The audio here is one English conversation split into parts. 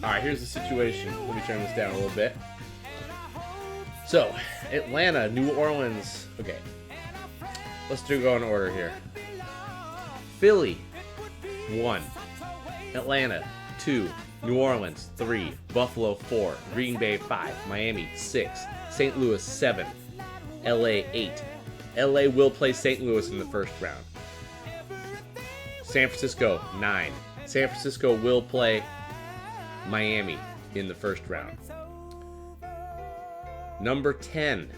Alright, here's the situation. Let me turn this down a little bit. So, Atlanta, New Orleans. Okay. Let's go in order here. Philly, 1. Atlanta, 2. New Orleans, 3. Buffalo, 4. Green Bay, 5. Miami, 6. St. Louis, 7. LA, 8. LA will play St. Louis in the first round. San Francisco, 9. San Francisco will play Miami in the first round. Number 10.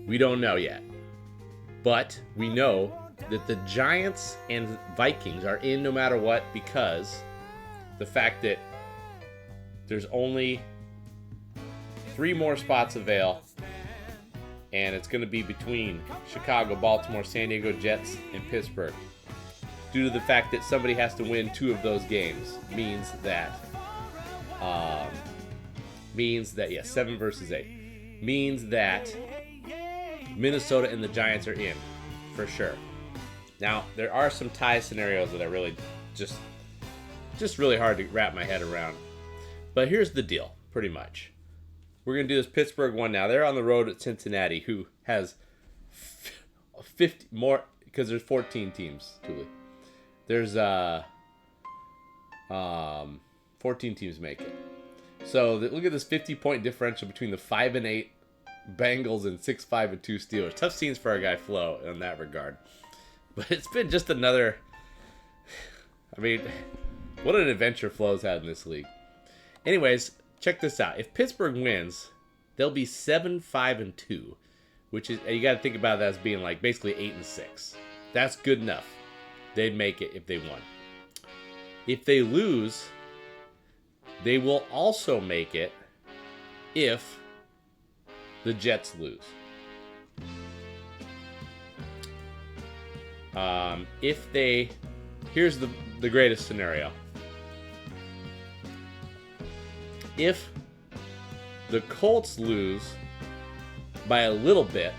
We don't know yet. But we know that the Giants and Vikings are in no matter what, because the fact that there's only 3 more spots avail, and it's going to be between Chicago, Baltimore, San Diego Jets, and Pittsburgh. Due to the fact that somebody has to win 2 of those games, means that 7 versus 8 means that Minnesota and the Giants are in for sure. Now there are some tie scenarios that I really just really hard to wrap my head around. But here's the deal, pretty much. We're gonna do this Pittsburgh one now. They're on the road at Cincinnati, who has 50 more, because there's 14 teams. Tuli. There's 14 teams make it. So look at this 50-point differential between the 5-8 Bengals and 6-5-2 Steelers. Tough scenes for our guy Flo in that regard. But it's been just another. I mean, what an adventure Flo's had in this league. Anyways, check this out. If Pittsburgh wins, they'll be 7-5-2, which is, you got to think about that as being like basically 8-6. That's good enough. They'd make it if they won. If they lose, they will also make it if the Jets lose. Here's the greatest scenario. If the Colts lose by a little bit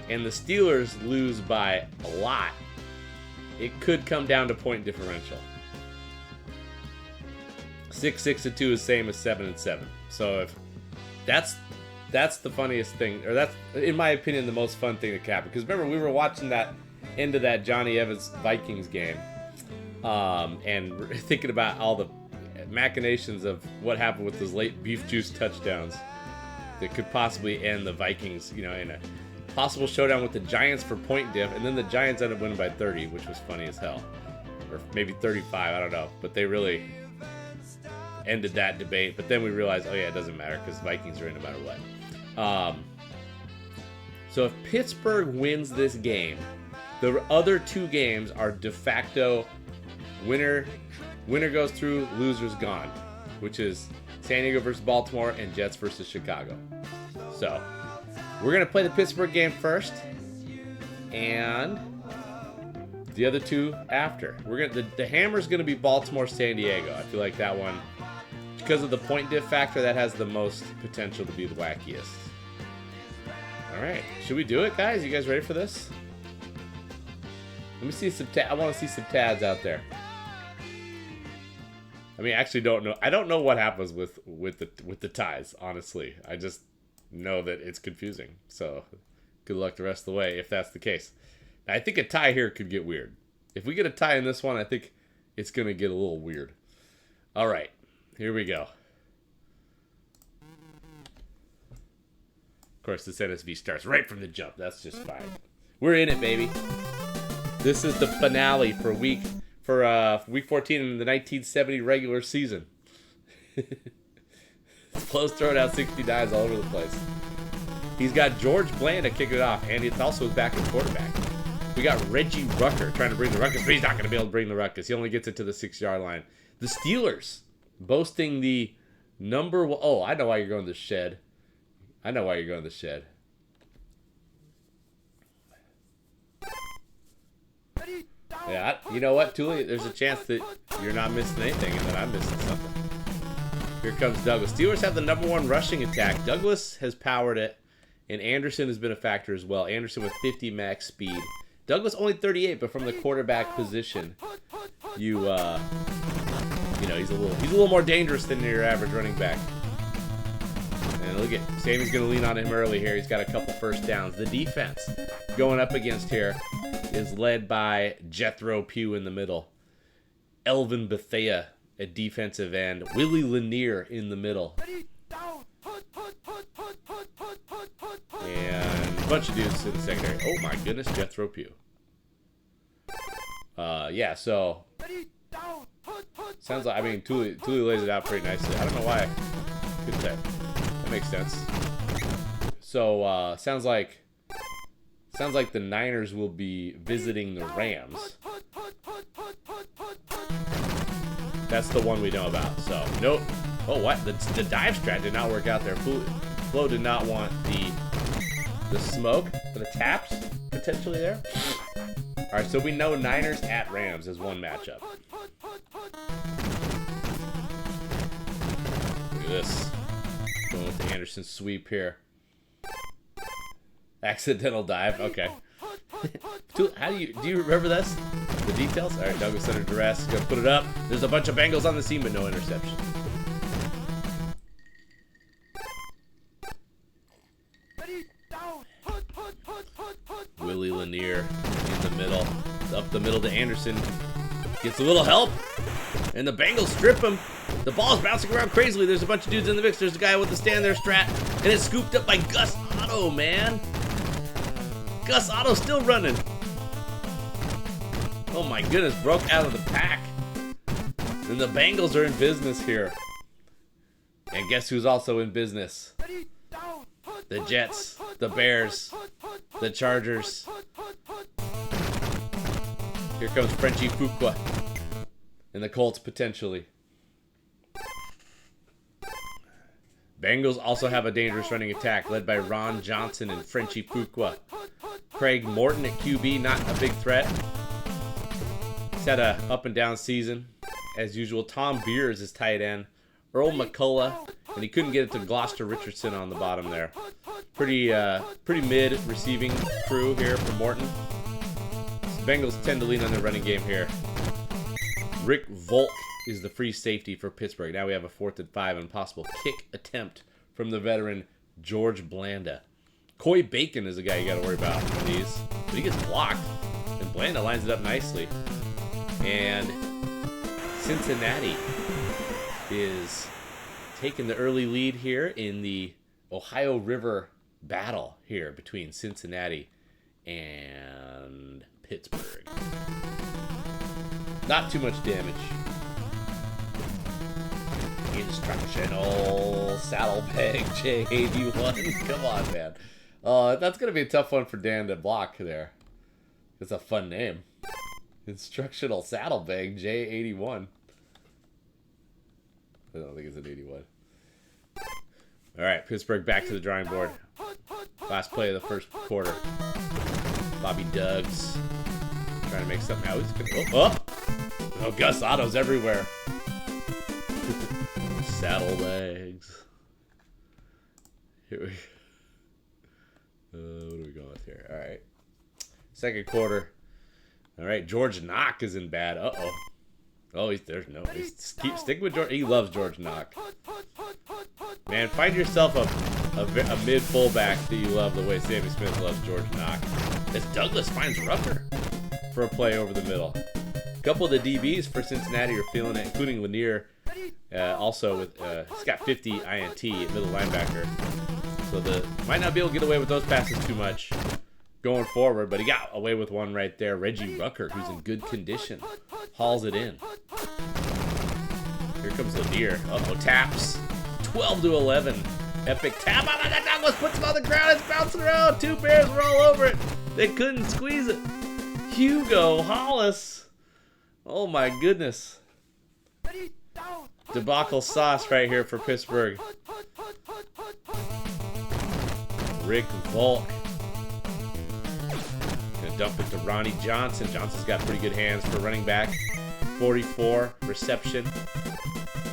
and the Steelers lose by a lot, it could come down to point differential. 6-6-2 is same as 7-7. So if that's the funniest thing, or that's, in my opinion, the most fun thing that could happen. Because remember, we were watching that end of that Johnny Evans Vikings game, and thinking about all the machinations of what happened with those late beef juice touchdowns that could possibly end the Vikings, in a possible showdown with the Giants for point diff, and then the Giants ended up winning by 30, which was funny as hell, or maybe 35, I don't know, but they really ended that debate. But then we realized, oh yeah, it doesn't matter because Vikings are in no matter what. So if Pittsburgh wins this game, the other 2 games are de facto winner goes through, loser's gone, which is San Diego versus Baltimore and Jets versus Chicago. So we're gonna play the Pittsburgh game first, and the other 2 after. The hammer's gonna be Baltimore, San Diego. I feel like that one, because of the point diff factor, that has the most potential to be the wackiest. All right, should we do it, guys? You guys ready for this? Let me see some. I want to see some tads out there. I mean, I actually don't know. I don't know what happens with the ties. Honestly, I just know that it's confusing. So, good luck the rest of the way if that's the case. Now, I think a tie here could get weird. If we get a tie in this one, I think it's gonna get a little weird. All right, here we go. Of course, this NSV starts right from the jump. That's just fine. We're in it, baby. This is the finale for week 14 in the 1970 regular season. Flo's throwing out 69s all over the place. He's got George Blanda kicking it off, and it's also his backup quarterback. We got Reggie Rucker trying to bring the ruckus, but he's not going to be able to bring the ruckus. He only gets it to the 6-yard line. The Steelers boasting the number one. Oh, I know why you're going to the shed. I know why you're going to the shed. Yeah, you know what, Tuli? There's a chance that you're not missing anything and that I'm missing something. Here comes Douglas. Steelers have the number 1 rushing attack. Douglas has powered it, and Anderson has been a factor as well. Anderson with 50 max speed. Douglas only 38, but from the quarterback position, you know, he's a little more dangerous than your average running back. And look at Sammie's going to lean on him early here. He's got a couple first downs. The defense going up against here is led by Jethro Pugh in the middle, Elvin Bethea at defensive end, Willie Lanier in the middle, and a bunch of dudes in the secondary. Oh my goodness, Jethro Pugh. Yeah, so sounds like, I mean, Thule lays it out pretty nicely. I don't know why I couldn't say. That makes sense. So sounds like the Niners will be visiting the Rams. That's the one we know about. So nope. Oh, what? The dive strat did not work out there. Flo did not want the smoke for the taps potentially there. All right, so we know Niners at Rams is one matchup. Look at this. Going with the Anderson sweep here. Accidental dive. Okay. How do you remember this? The details? All right, Douglas under duress. Gonna put it up. There's a bunch of Bengals on the scene, but no interception. Willie Lanier in the middle. Up the middle to Anderson. Gets a little help. And the Bengals strip him. The ball's bouncing around crazily. There's a bunch of dudes in the mix. There's a guy with the stand there strat. And it's scooped up by Gus Otto, man. Gus Otto still running. Oh my goodness, broke out of the pack. And the Bengals are in business here. And guess who's also in business? The Jets, the Bears, the Chargers. Here comes Frenchie Fuqua. And the Colts potentially. Bengals also have a dangerous running attack led by Ron Johnson and Frenchie Fuqua. Craig Morton at QB, not a big threat. He's had a up and down season. As usual, Tom Beers is tight end. Earl McCullough, and he couldn't get it to Gloucester Richardson on the bottom there. Pretty mid receiving crew here for Morton. Bengals tend to lean on their running game here. Rick Volk is the free safety for Pittsburgh. Now we have a 4th and 5 and possible kick attempt from the veteran George Blanda. Coy Bacon is the guy you got to worry about for these. But he gets blocked, and Blanda lines it up nicely. And Cincinnati is taking the early lead here in the Ohio River battle here between Cincinnati and Pittsburgh. Not too much damage. Instructional saddlebag J81. Come on, man. That's going to be a tough one for Dan to block there. It's a fun name. Instructional saddlebag J81. I don't think it's an 81. All right, Pittsburgh back to the drawing board. Last play of the first quarter. Bobby Duggs trying to make something out. Oh, Gus Otto's everywhere. Saddlebags. Here we what are we going with here? All right. Second quarter. All right, George Knock is in bad. Uh-oh. Oh, keep sticking with George. He loves George Knock. Man, find yourself a mid fullback that you love the way Sammy Smith loves George Knock. As Douglas finds Rucker for a play over the middle. A couple of the DBs for Cincinnati are feeling it, including Lanier. Also with he's got 50 INT at middle linebacker. So might not be able to get away with those passes too much going forward, but he got away with one right there. Reggie Rucker, who's in good condition, hauls it in. Here comes Lanier. Uh-oh, taps. 12-11. Epic tap out of that. Douglas puts him on the ground. It's bouncing around. Two Bears were all over it. They couldn't squeeze it. Hugo Hollis. Oh my goodness. Debacle sauce right here for Pittsburgh. Rick Volk. Gonna dump it to Ronnie Johnson. Johnson's got pretty good hands for running back. 44 reception.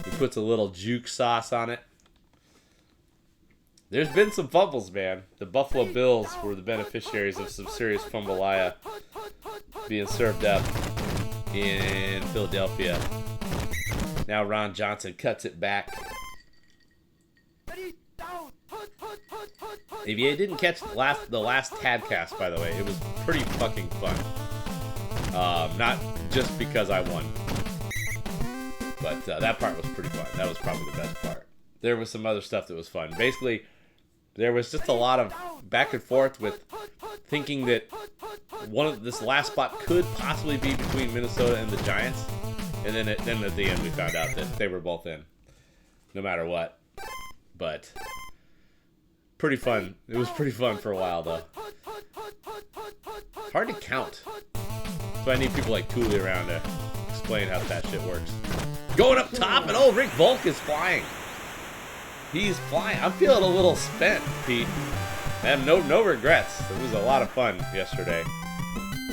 He puts a little juke sauce on it. There's been some fumbles, man. The Buffalo Bills were the beneficiaries of some serious fumbleia being served up in Philadelphia. Now Ron Johnson cuts it back. If you didn't catch the last Tadcast, by the way, it was pretty fucking fun. Not just because I won, but that part was pretty fun. That was probably the best part. There was some other stuff that was fun. Basically, there was just a lot of back and forth with thinking that this last spot could possibly be between Minnesota and the Giants, and then at the end we found out that they were both in, no matter what. But pretty fun. It was pretty fun for a while though. Hard to count. So I need people like Thule around to explain how that shit works. Going up top, and oh, Rick Volk is flying. He's flying. I'm feeling a little spent, Pete. I have no regrets. It was a lot of fun yesterday,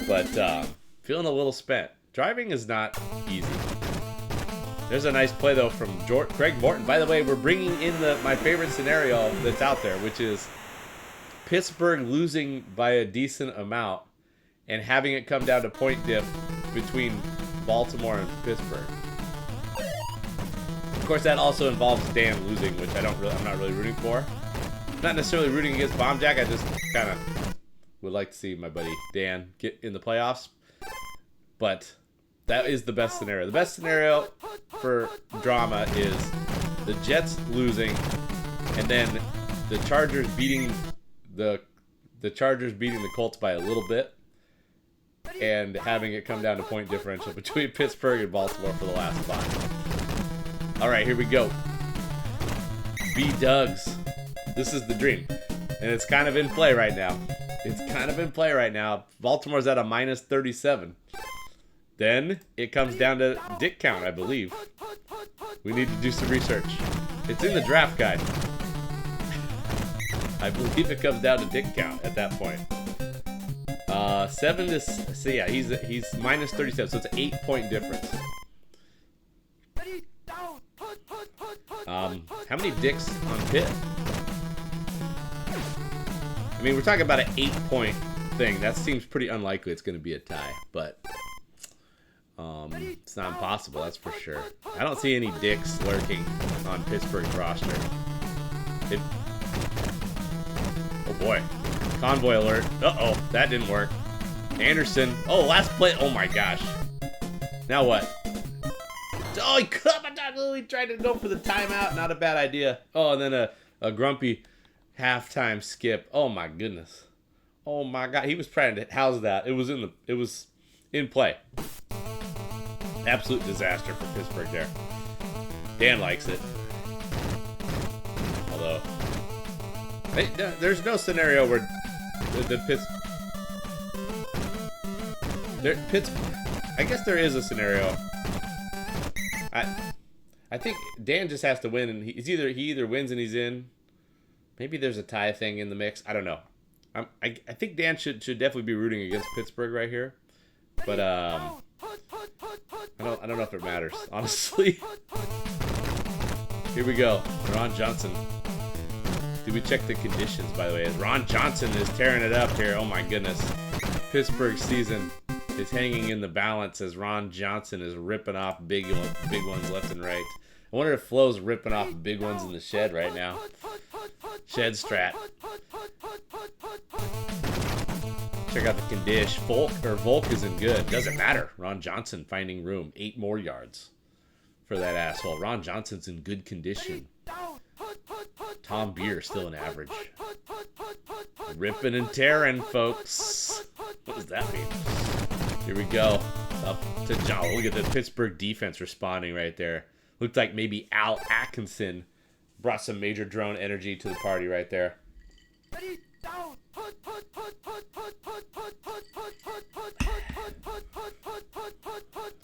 but feeling a little spent. Driving is not easy. There's a nice play though from Craig Morton. By the way, we're bringing in my favorite scenario that's out there, which is Pittsburgh losing by a decent amount and having it come down to point diff between Baltimore and Pittsburgh. Of course, that also involves Dan losing, which I'm not really rooting for. Not necessarily rooting against BOMBJACK. I just kind of would like to see my buddy Dan get in the playoffs. But that is the best scenario. The best scenario for drama is the Jets losing, and then the Chargers beating the Colts by a little bit, and having it come down to point differential between Pittsburgh and Baltimore for the last spot. All right, here we go. B-Dugs. This is the dream, and it's kind of in play right now. Baltimore's at a -37. Then it comes down to dick count, I believe. We need to do some research. It's in the draft guide. I believe it comes down to dick count at that point. 7 to so yeah, he's -37, so it's an 8-point difference. How many dicks on Pitt? I mean, we're talking about an 8-point thing. That seems pretty unlikely it's going to be a tie, but it's not impossible, that's for sure. I don't see any dicks lurking on Pittsburgh's roster. Oh boy. Convoy alert. Uh-oh, that didn't work. Anderson. Oh, last play. Oh my gosh. Now what? Oh, he tried to go for the timeout. Not a bad idea. Oh, and then a grumpy halftime skip. Oh my goodness. Oh my god. He was trying to house that. It was in play. Absolute disaster for Pittsburgh there. Dan likes it. Although, there's no scenario where I guess there is a scenario. I think Dan just has to win, and he either wins and he's in. Maybe there's a tie thing in the mix. I don't know. I think Dan should definitely be rooting against Pittsburgh right here, but I don't know if it matters, honestly. Here we go. Ron Johnson. Did we check the conditions, by the way? As Ron Johnson is tearing it up here. Oh my goodness. Pittsburgh's season is hanging in the balance as Ron Johnson is ripping off big ones left and right. I wonder if Flo's ripping off big ones in the shed right now. Shed strat. Check out the condition. Volk isn't good. Doesn't matter. Ron Johnson finding room. 8 more yards for that asshole. Ron Johnson's in good condition. Tom Beer still an average. Ripping and tearing, folks. What does that mean? Here we go. Up to John. Look at the Pittsburgh defense responding right there. Looked like maybe Al Atkinson brought some major drone energy to the party right there.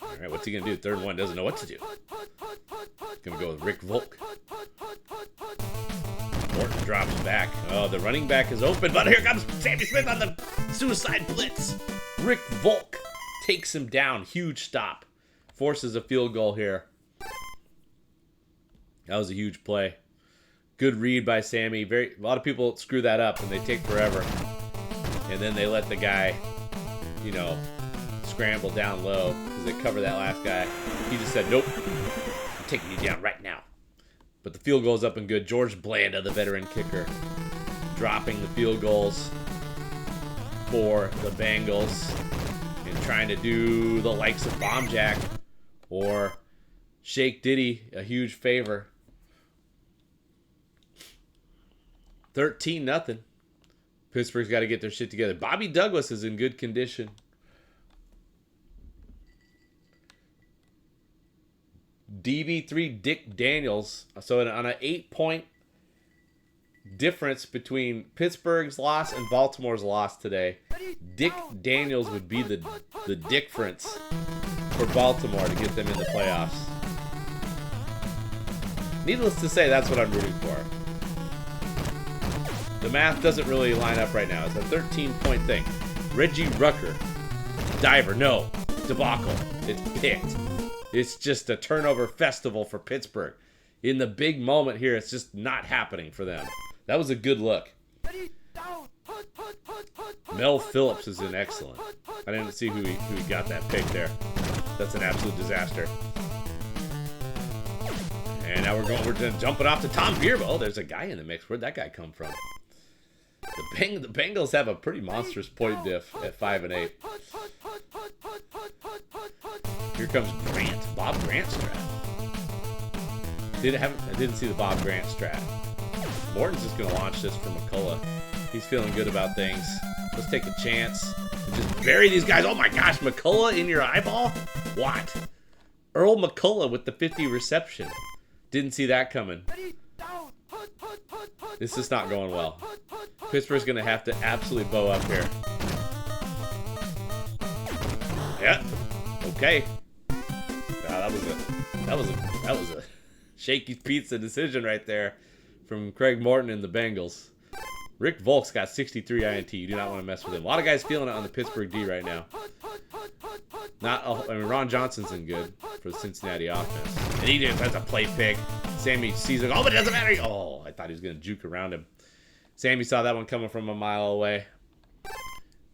Alright, what's he gonna do? 3rd and 1, doesn't know what to do. Gonna go with Rick Volk. Morton drops back. Oh, the running back is open, but here comes Sammy Smith on the suicide blitz. Rick Volk takes him down. Huge stop. Forces a field goal here. That was a huge play. Good read by Sammy. A lot of people screw that up and they take forever. And then they let the guy, scramble down low because they cover that last guy. He just said, nope, I'm taking you down right now. But the field goal's up and good. George Blanda, the veteran kicker, dropping the field goals for the Bengals and trying to do the likes of BOMBJACK or SHAKEDITTY a huge favor. 13-0. Pittsburgh's got to get their shit together. Bobby Douglas is in good condition. DB3 Dick Daniels. So on an 8-point difference between Pittsburgh's loss and Baltimore's loss today, Dick Daniels would be the difference for Baltimore to get them in the playoffs. Needless to say, that's what I'm rooting for. The math doesn't really line up right now. It's a 13-point thing. Reggie Rucker. Diver. No. Debacle. It's picked. It's just a turnover festival for Pittsburgh. In the big moment here, it's just not happening for them. That was a good look. Mel Phillips is in excellent. I didn't see who he got that pick there. That's an absolute disaster. And now we're jumping off to Tom Beer. Oh, there's a guy in the mix. Where'd that guy come from? The Bengals have a pretty monstrous point diff at 5 and 8. Here comes Grant. Bob Grant strat. I didn't see the Bob Grant strat. Morton's just going to launch this for McCullough. He's feeling good about things. Let's take a chance and just bury these guys. Oh my gosh, McCullough in your eyeball? What? Earl McCullough with the 50 reception. Didn't see that coming. This is not going well. Pittsburgh's going to have to absolutely bow up here. Yeah. Okay. That was a shaky pizza decision right there from Craig Morton and the Bengals. Rick Volk's got 63 INT. You do not want to mess with him. A lot of guys feeling it on the Pittsburgh D right now. Ron Johnson's in good for the Cincinnati offense. And he did. That's a play pick. Sammy sees it. Oh, but it doesn't matter. Oh, I thought he was going to juke around him. Sammy saw that one coming from a mile away.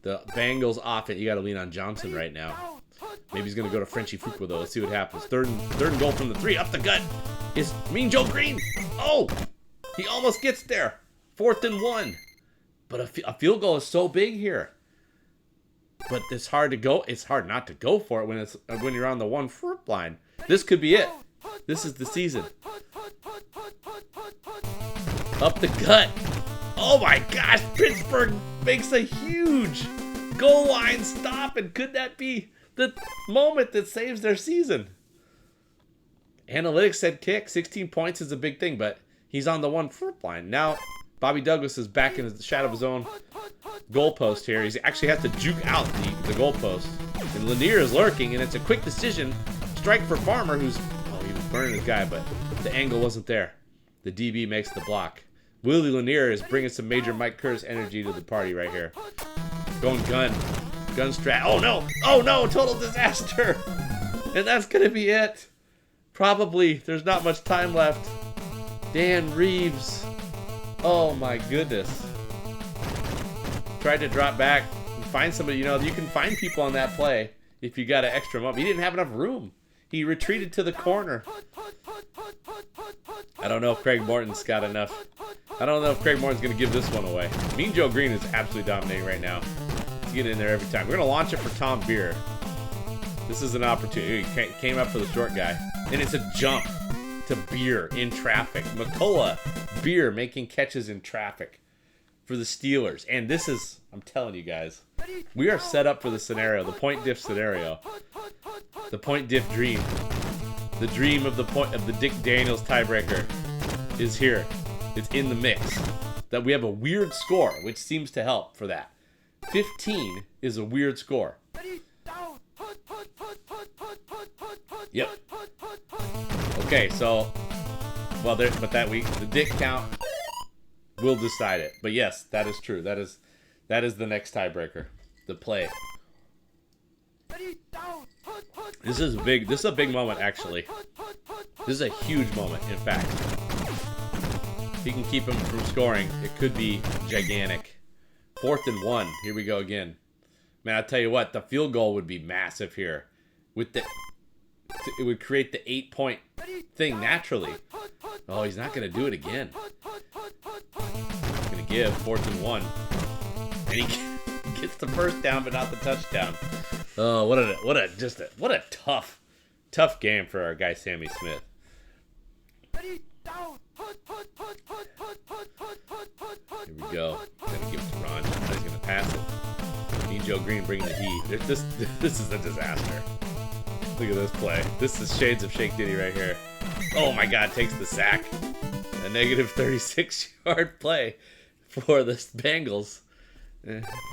The Bengals offense. You got to lean on Johnson right now. Maybe he's going to go to Frenchy Fuqua, though. Let's see what happens. Third and goal from the 3. Up the gut. Is Mean Joe Green. Oh, he almost gets there. 4th and 1. But a field goal is so big here. But it's hard to go. It's hard not to go for it when you're on the 1 foot line. This could be it. This is the season. Up the gut. Oh my gosh, Pittsburgh makes a huge goal line stop, and could that be the moment that saves their season? Analytics said kick. 16 points is a big thing, but he's on the 1 foot line. Now Bobby Douglas is back in the shadow of his own goalpost here. He actually has to juke out the goalpost. And Lanier is lurking, and it's a quick decision. Strike for Farmer, he was burning his guy, but the angle wasn't there. The DB makes the block. Willie Lanier is bringing some major Mike Curtis energy to the party right here. Going gun strat. Oh no, total disaster. And that's going to be it. Probably. There's not much time left. Dan Reeves. Oh my goodness. Tried to drop back and find somebody. You can find people on that play if you got an extra moment. He didn't have enough room. He retreated to the corner. I don't know if Craig Morton's got enough. I don't know if Craig Morton's going to give this one away. Mean Joe Green is absolutely dominating right now. He's getting in there every time. We're going to launch it for Tom Beer. This is an opportunity. He came up for the short guy. And it's a jump to Beer in traffic. McCullough, Beer making catches in traffic for the Steelers. And this is, I'm telling you guys, we are set up for the scenario, the point diff scenario. The point diff dream. The dream of the Dick Daniels tiebreaker is here. It's in the mix. That we have a weird score, which seems to help for that. 15 is a weird score. Yep. Okay, so the Dick count will decide it. But yes, that is true. That is the next tiebreaker. The play. This is a big moment, actually. This is a huge moment, in fact. If he can keep him from scoring, it could be gigantic. 4th and 1. Here we go again. Man, I'll tell you what, the field goal would be massive here. With the, it would create the 8-point thing naturally. Oh, he's not going to do it again. He's going to give 4th and 1. And he gets the first down, but not the touchdown. Oh, what a tough game for our guy Sammy Smith. Here we go. Gonna give it to Ron. He's gonna pass it. Mean Joe Green bringing the heat. This is a disaster. Look at this play. This is shades of Shake-Ditty right here. Oh my God, takes the sack. A negative 36-yard play for the Bengals.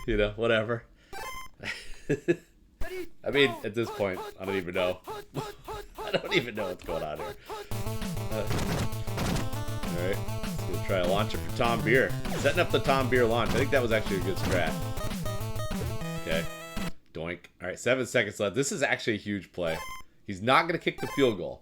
You know, whatever. I mean, at this point, I don't even know. I don't even know what's going on here. Alright, let's go try a launcher for Tom Beer. Setting up the Tom Beer launch. I think that was actually a good strat. Okay. Doink. Alright, 7 seconds left. This is actually a huge play. He's not going to kick the field goal.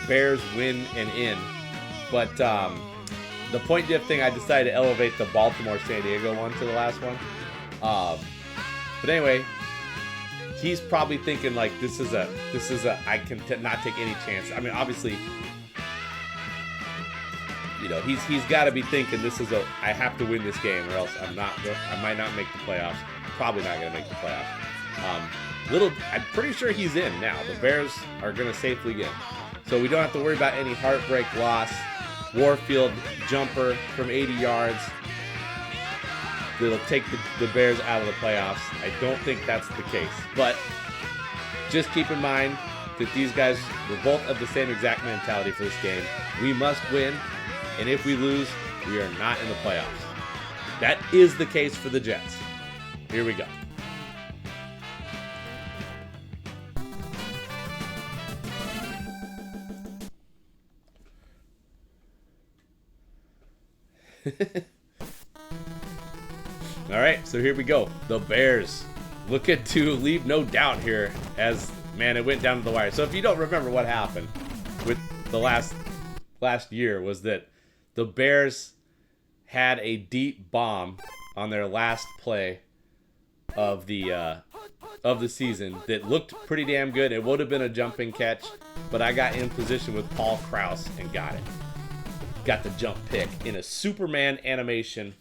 Bears win and in. But the point diff thing, I decided to elevate the Baltimore San Diego one to the last one. But anyway, he's probably thinking like this is a I can not take any chance. I mean, obviously, you know, he's got to be thinking this is I have to win this game or else I might not make the playoffs. Probably not going to make the playoffs. I'm pretty sure he's in now. The Bears are going to safely get him. So we don't have to worry about any heartbreak loss. Warfield jumper from 80 yards. That'll take the Bears out of the playoffs. I don't think that's the case. But just keep in mind that these guys were both of the same exact mentality for this game. We must win, and if we lose, we are not in the playoffs. That is the case for the Jets. Here we go. All right, so here we go. The Bears looking to leave no doubt here as, man, it went down to the wire. So if you don't remember what happened with the last year was that the Bears had a deep bomb on their last play of the season that looked pretty damn good. It would have been a jumping catch, but I got in position with Paul Krause and got it. Got the jump pick in a Superman animation.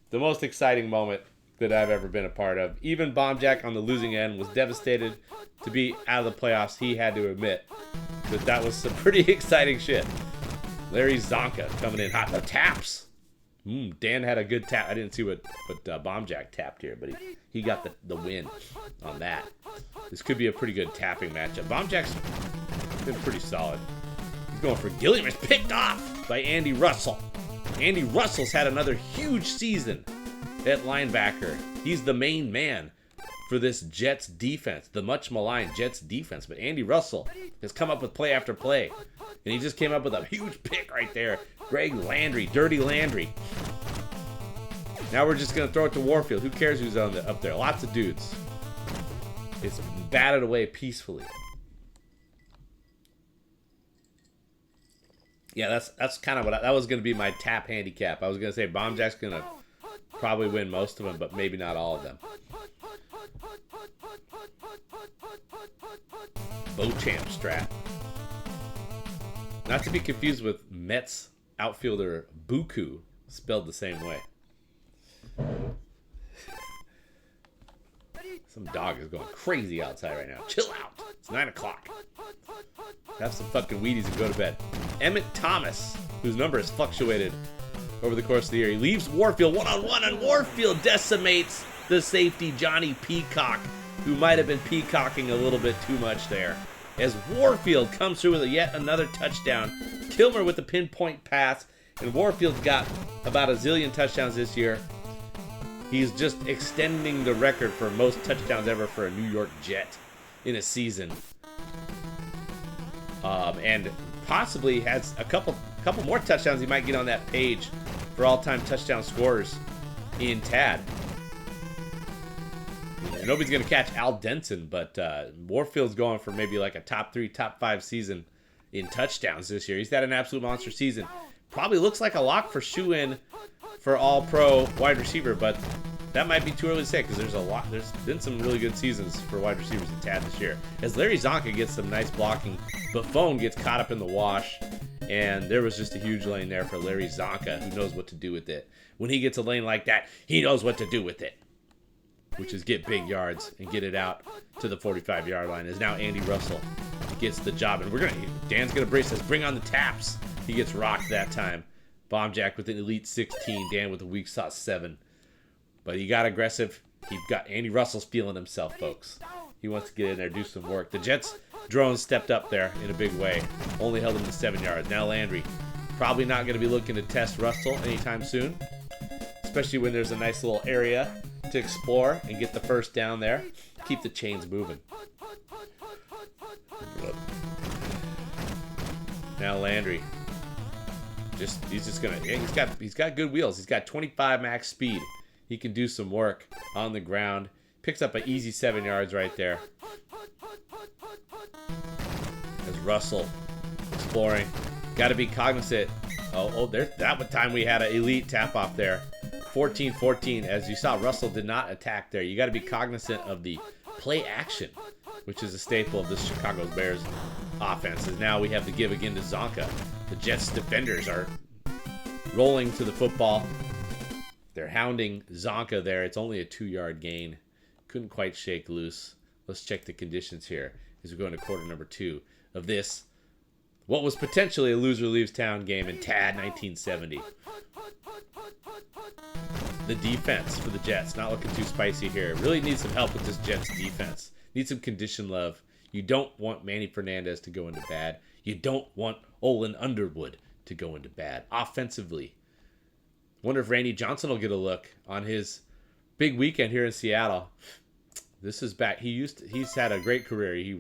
The most exciting moment that I've ever been a part of. Even BOMBJACK on the losing end was devastated to be out of the playoffs. He had to admit that was some pretty exciting shit. Larry Zonka coming in hot. The taps. Dan had a good tap. I didn't see what BOMBJACK tapped here, but he got the win on that. This could be a pretty good tapping matchup. BOMBJACK's been pretty solid. He's going for Gilliam. It's picked off by Andy Russell. Andy Russell's had another huge season at linebacker. He's the main man for this Jets defense, the much maligned Jets defense. But Andy Russell has come up with play after play, and he just came up with a huge pick right there. Greg Landry, Dirty Landry. Now we're just going to throw it to Warfield. Who cares who's up there? Lots of dudes. It's batted away peacefully. Yeah, that's kind of what that was going to be my tap handicap. I was going to say BOMBJACK's going to probably win most of them, but maybe not all of them. Beauchamp strat. Not to be confused with Mets outfielder Buku, spelled the same way. Some dog is going crazy outside right now. Chill out. It's 9 o'clock. Have some fucking Wheaties and go to bed. Emmett Thomas, whose number has fluctuated over the course of the year. He leaves Warfield one-on-one, and Warfield decimates the safety Johnny Peacock, who might have been peacocking a little bit too much there. As Warfield comes through with yet another touchdown. Kilmer with the pinpoint pass, and Warfield's got about a zillion touchdowns this year. He's just extending the record for most touchdowns ever for a New York Jet in a season. And possibly has a couple more touchdowns he might get on that page for all-time touchdown scorers in TAD. Nobody's going to catch Al Denson, but Warfield's going for maybe like a top 3, top 5 season in touchdowns this year. He's had an absolute monster season. Probably looks like a lock for shoe-in for all-pro wide receiver, but that might be too early to say because there's been some really good seasons for wide receivers in TAD this year. As Larry Zonka gets some nice blocking, Buffon gets caught up in the wash, and there was just a huge lane there for Larry Zonka, who knows what to do with it. When he gets a lane like that, he knows what to do with it, which is get big yards and get it out to the 45-yard line. As now Andy Russell gets the job, and Dan's gonna brace us. Bring on the taps. He gets rocked that time. BOMBJACK with an elite 16. Dan with a weak sauce 7. But he got aggressive. He got Andy Russell's feeling himself, folks. He wants to get in there, do some work. The Jets drone stepped up there in a big way. Only held him to 7 yards. Now Landry probably not going to be looking to test Russell anytime soon, especially when there's a nice little area to explore and get the first down there. Keep the chains moving. Now Landry. He's got good wheels. He's got 25 max speed. He can do some work on the ground. Picks up an easy 7 yards right there. As Russell Exploring. Got to be cognizant. Oh, there's that time we had an elite tap off there. 14-14. As you saw, Russell did not attack there. You got to be cognizant of the play action, which is a staple of this Chicago Bears offense. And now we have the give again to Zonka. The Jets defenders are rolling to the football. They're hounding Zonka there. It's only a 2-yard gain. Couldn't quite shake loose. Let's check the conditions here as we go into quarter number 2 of this, what was potentially a loser leaves town game in TAD 1970. The defense for the Jets, not looking too spicy here. Really need some help with this Jets defense. Need some condition love. You don't want Manny Fernandez to go into bad. You don't want Olin Underwood to go into bad. Offensively, wonder if Randy Johnson will get a look on his big weekend here in Seattle. This is back. He's had a great career. He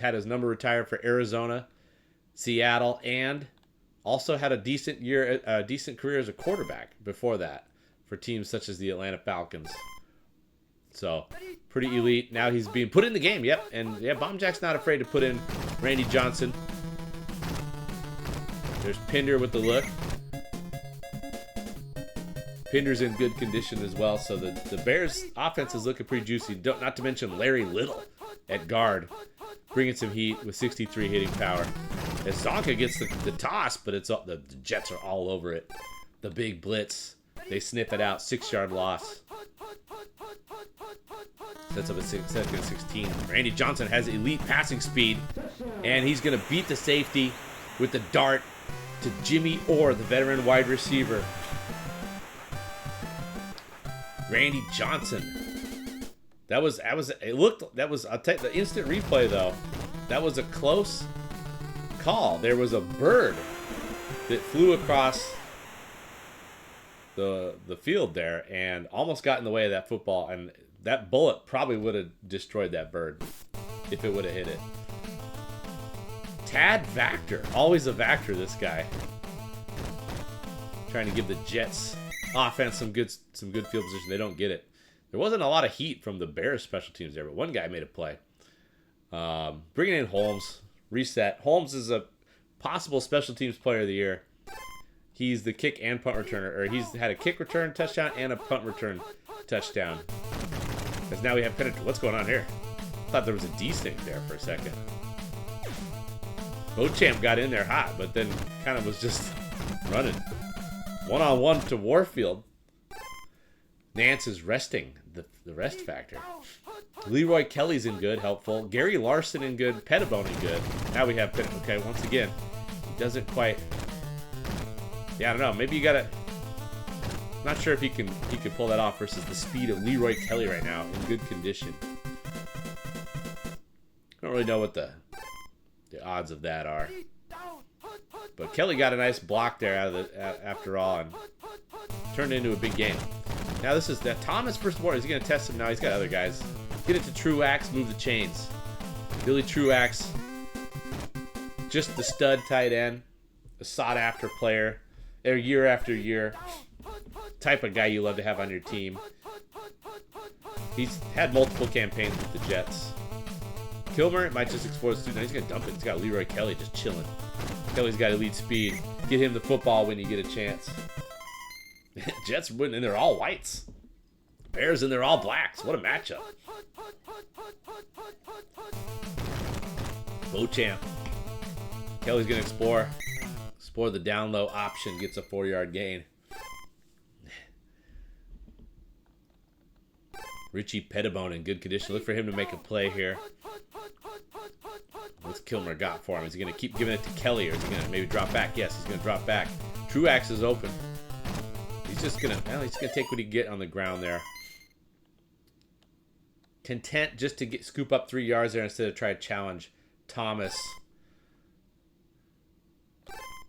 had his number retired for Arizona, Seattle, and also had a decent career as a quarterback before that for teams such as the Atlanta Falcons. So, pretty elite. Now he's being put in the game. Yep, and yeah, BOMBJACK's not afraid to put in Randy Johnson. There's Pinder with the look. Pinder's in good condition as well, so the Bears' offense is looking pretty juicy. Not to mention Larry Little at guard, bringing some heat with 63 hitting power. As Zonka gets the toss, but the Jets are all over it. The big blitz, they snip it out, 6-yard loss. Sets up a 16. Randy Johnson has elite passing speed, and he's going to beat the safety with the dart to Jimmy Orr, the veteran wide receiver. Randy Johnson. I'll tell you, the instant replay though, that was a close call. There was a bird that flew across the field there and almost got in the way of that football, and that bullet probably would have destroyed that bird if it would have hit it. Tad Vactor, always a Vactor, this guy. Trying to give the Jets offense some good field position. They don't get it. There wasn't a lot of heat from the Bears special teams there, but one guy made a play. Bringing in Holmes, reset. Holmes is a possible special teams player of the year. He's the kick and punt returner, or he's had a kick return touchdown and a punt return touchdown. Because now we have penetrate. What's going on here? I thought there was a desync there for a second. Beauchamp got in there hot, but then kind of was just running. One-on-one to Warfield. Nance is resting, the rest factor. Leroy Kelly's in good, helpful. Gary Larson in good, Pettibone in good. Now we have okay, once again, he doesn't quite. Yeah, I don't know. Maybe you gotta. Not sure if he can pull that off versus the speed of Leroy Kelly right now in good condition. Don't really know what the odds of that are. But Kelly got a nice block there after all and turned it into a big game. Now this is that Thomas versus Ward. Is he going to test him? No, he's got other guys. Get it to Truax, move the chains. Billy Truax, just the stud tight end, a sought-after player, year after year. Type of guy you love to have on your team. He's had multiple campaigns with the Jets. Kilmer might just explore the student. He's going to dump it. He's got Leroy Kelly just chilling. Kelly's got elite speed. Get him the football when you get a chance. Jets win, and they're all whites. Bears, and they're all blacks. What a matchup. Beauchamp. Kelly's going to explore the down-low option. Gets a 4-yard gain. Richie Pettibone in good condition. Look for him to make a play here. What's Kilmer got for him? Is he going to keep giving it to Kelly, or is he going to maybe drop back? Yes, he's going to drop back. Truax is open. He's just going to take what he can get on the ground there. Content just to scoop up 3 yards there instead of try to challenge Thomas.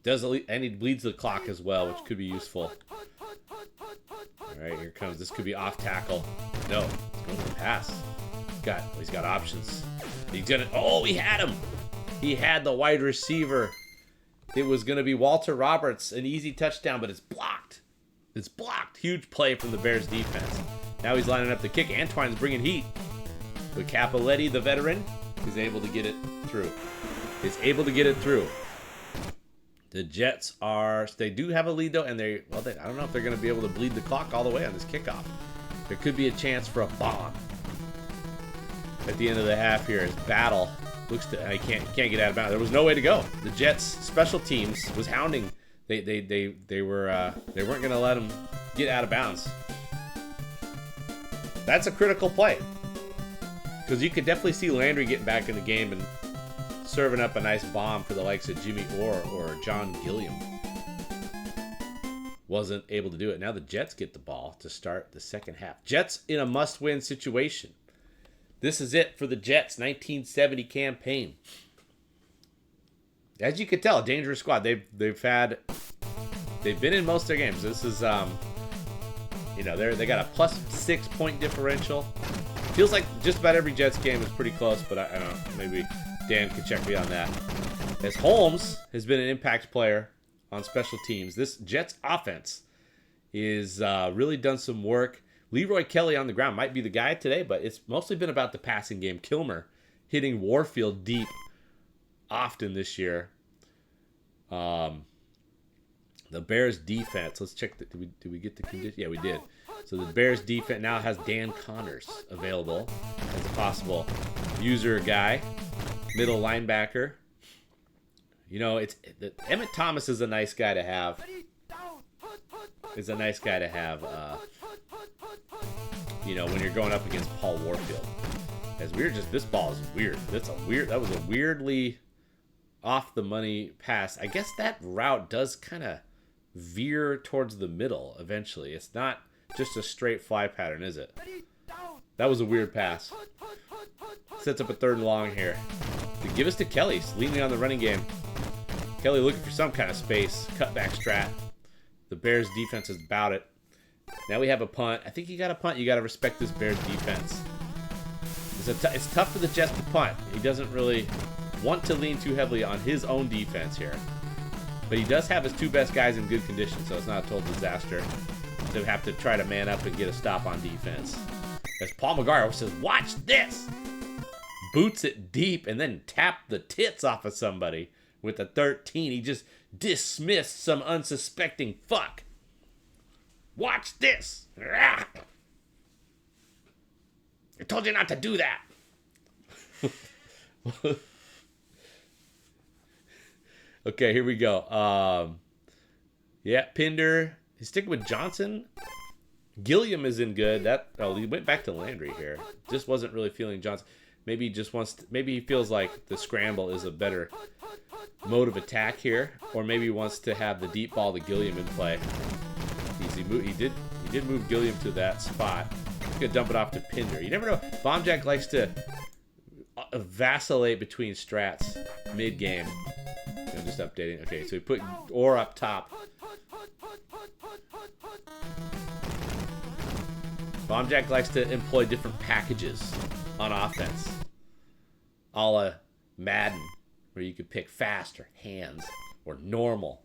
And he bleeds the clock as well, which could be useful. All right, here comes. This could be off tackle. No, it's going to the pass. He's got options. He's gonna. Oh, he had him. He had the wide receiver. It was going to be Walter Roberts, an easy touchdown, but it's blocked. It's blocked. Huge play from the Bears defense. Now he's lining up the kick. Antoine's bringing heat. But Capoletti, the veteran, is able to get it through. The Jets they do have a lead though, and I don't know if they're going to be able to bleed the clock all the way on this kickoff. There could be a chance for a bomb at the end of the half here as Battle looks to, I can't get out of bounds. There was no way to go. The Jets special teams was hounding. They weren't going to let him get out of bounds. That's a critical play because you could definitely see Landry getting back in the game and serving up a nice bomb for the likes of Jimmy Orr or John Gilliam. Wasn't able to do it. Now the Jets get the ball to start the second half. Jets in a must-win situation. This is it for the Jets' 1970 campaign. As you can tell, a dangerous squad. They've been in most of their games. This is they got a +6 point differential. Feels like just about every Jets game is pretty close, but I don't know. Maybe Dan could check me on that. As Holmes has been an impact player on special teams, this Jets offense is really done some work. Leroy Kelly on the ground might be the guy today, but it's mostly been about the passing game. Kilmer hitting Warfield deep often this year. The Bears defense. Let's check. Did we get the condition? Yeah, we did. So the Bears defense now has Dan Connors available as a possible user guy, middle linebacker. You know, Emmett Thomas is a nice guy to have. When you're going up against Paul Warfield. This ball is weird. That was a weirdly off the money pass. I guess that route does kind of veer towards the middle eventually. It's not just a straight fly pattern, is it? That was a weird pass. Sets up a 3rd and long here. To give us to Kelly, leaning on the running game. Kelly looking for some kind of space. Cutback strat. The Bears defense is about it. Now we have a punt. I think you got to punt. You got to respect this Bears defense. It's tough for the Jets to punt. He doesn't really want to lean too heavily on his own defense here. But he does have his 2 best guys in good condition, so it's not a total disaster to have to try to man up and get a stop on defense. As Paul McGuire says, watch this! Boots it deep and then tapped the tits off of somebody with a 13. He just dismissed some unsuspecting fuck. Watch this! I told you not to do that! Okay, here we go. Pinder. He's sticking with Johnson. Gilliam is in good. He went back to Landry here. Just wasn't really feeling Johnson. Maybe he just maybe he feels like the scramble is a better mode of attack here, or maybe he wants to have the deep ball to Gilliam in play. He did move Gilliam to that spot. He's gonna dump it off to Pinder. You never know. BOMBJACK likes to vacillate between strats mid-game. I'm just updating. Okay, so we put Orr up top. BOMBJACK likes to employ different packages on offense, a la Madden, where you could pick fast or hands or normal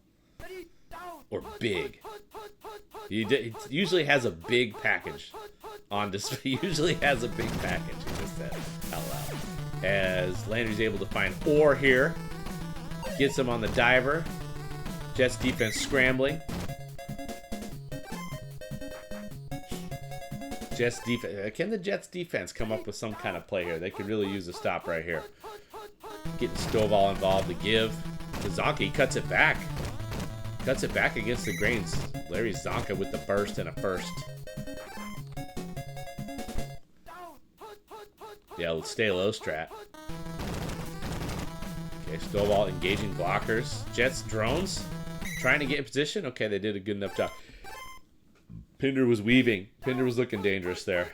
or big. He usually has a big package on display. He usually has a big package. He just said out loud. As Landry's able to find Orr here, gets him on the diver. Jets defense scrambling. Jets defense. Can the Jets defense come up with some kind of play here? They could really use a stop right here. Getting Stovall involved to give to Zonka. He cuts it back. Cuts it back against the grains. Larry Zonka with the burst and a first. Yeah, let's stay low strat. Okay, Stovall engaging blockers. Jets drones. Trying to get in position. Okay, they did a good enough job. Pinder was weaving. Pinder was looking dangerous there.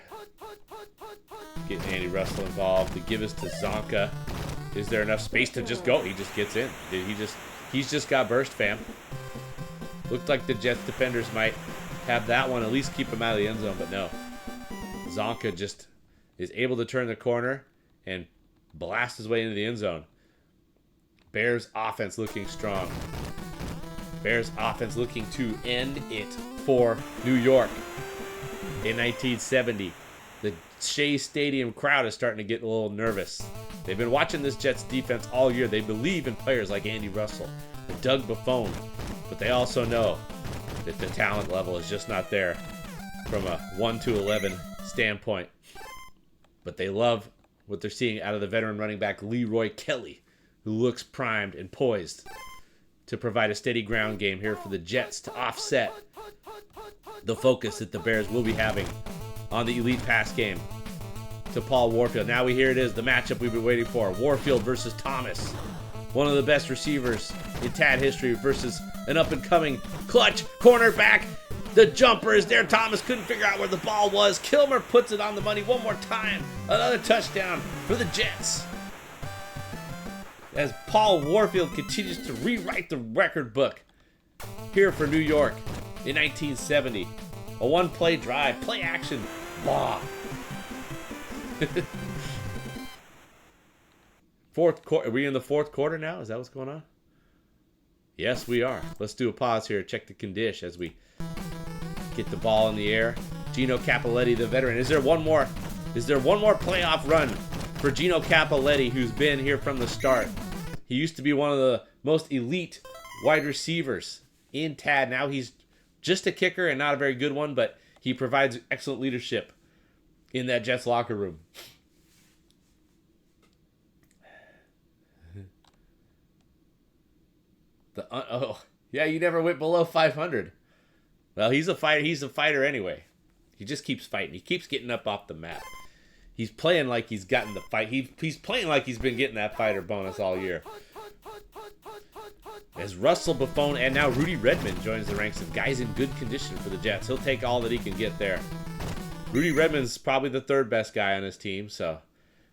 Getting Andy Russell involved. To give us to Zonka. Is there enough space to just go? He just gets in. He's just got burst, fam. Looked like the Jets defenders might have that one. At least keep him out of the end zone, but no. Zonka just is able to turn the corner and blast his way into the end zone. Bears offense looking strong. Bears offense looking to end it for New York in 1970. The Shea Stadium crowd is starting to get a little nervous. They've been watching this Jets defense all year. They believe in players like Andy Russell. and Doug Buffon, but they also know that the talent level is just not there from a 1-11 standpoint. But they love what they're seeing out of the veteran running back Leroy Kelly, who looks primed and poised to provide a steady ground game here for the Jets to offset the focus that the Bears will be having on the elite pass game to Paul Warfield. Now here it is, the matchup we've been waiting for. Warfield versus Thomas, one of the best receivers in Tad history, versus an up-and-coming clutch cornerback. The jumper is there. Thomas couldn't figure out where the ball was. Kilmer puts it on the money one more time. Another touchdown for the Jets, as Paul Warfield continues to rewrite the record book here for New York in 1970. A one-play drive, play action, blah. Fourth quarter. Are we in the fourth quarter now? Is that what's going on? Yes, we are. Let's do a pause here. Check the condition as we get the ball in the air. Gino Cappelletti, the veteran. Is there one more playoff run for Gino Cappelletti, who's been here from the start? He used to be one of the most elite wide receivers in Tad. Now he's just a kicker and not a very good one, but he provides excellent leadership in that Jets locker room. Yeah, you never went below 500. Well, he's a fighter. He's a fighter anyway. He just keeps fighting. He keeps getting up off the map. He's playing like he's gotten the fight. He's playing like he's been getting that fighter bonus all year. As Russell Buffon and now Rudy Redmond joins the ranks of guys in good condition for the Jets. He'll take all that he can get there. Rudy Redmond's probably the third best guy on his team, so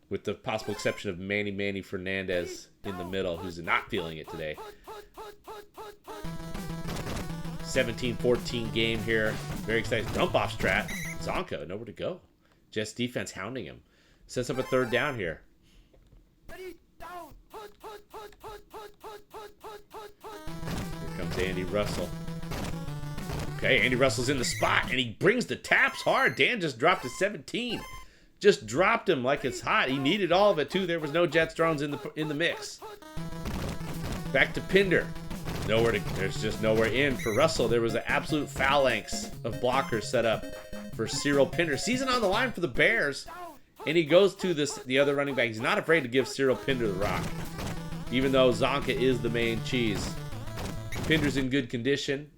with the possible exception of Manny Fernandez in the middle, who's not feeling it today. 17-14 game here. Very exciting. Dump off strat. Zonka, nowhere to go. Jets defense hounding him. Sets up a third down here. Here comes Andy Russell. Okay, Andy Russell's in the spot, and he brings the taps hard. Dan just dropped to 17. Just dropped him like it's hot. He needed all of it, too. There was no Jets drones in the mix. Back to Pinder. There's just nowhere in for Russell. There was an absolute phalanx of blockers set up for Cyril Pinder. Season on the line for the Bears, and he goes to the other running back. He's not afraid to give Cyril Pinder the rock, even though Zonka is the main cheese. Pinder's in good condition,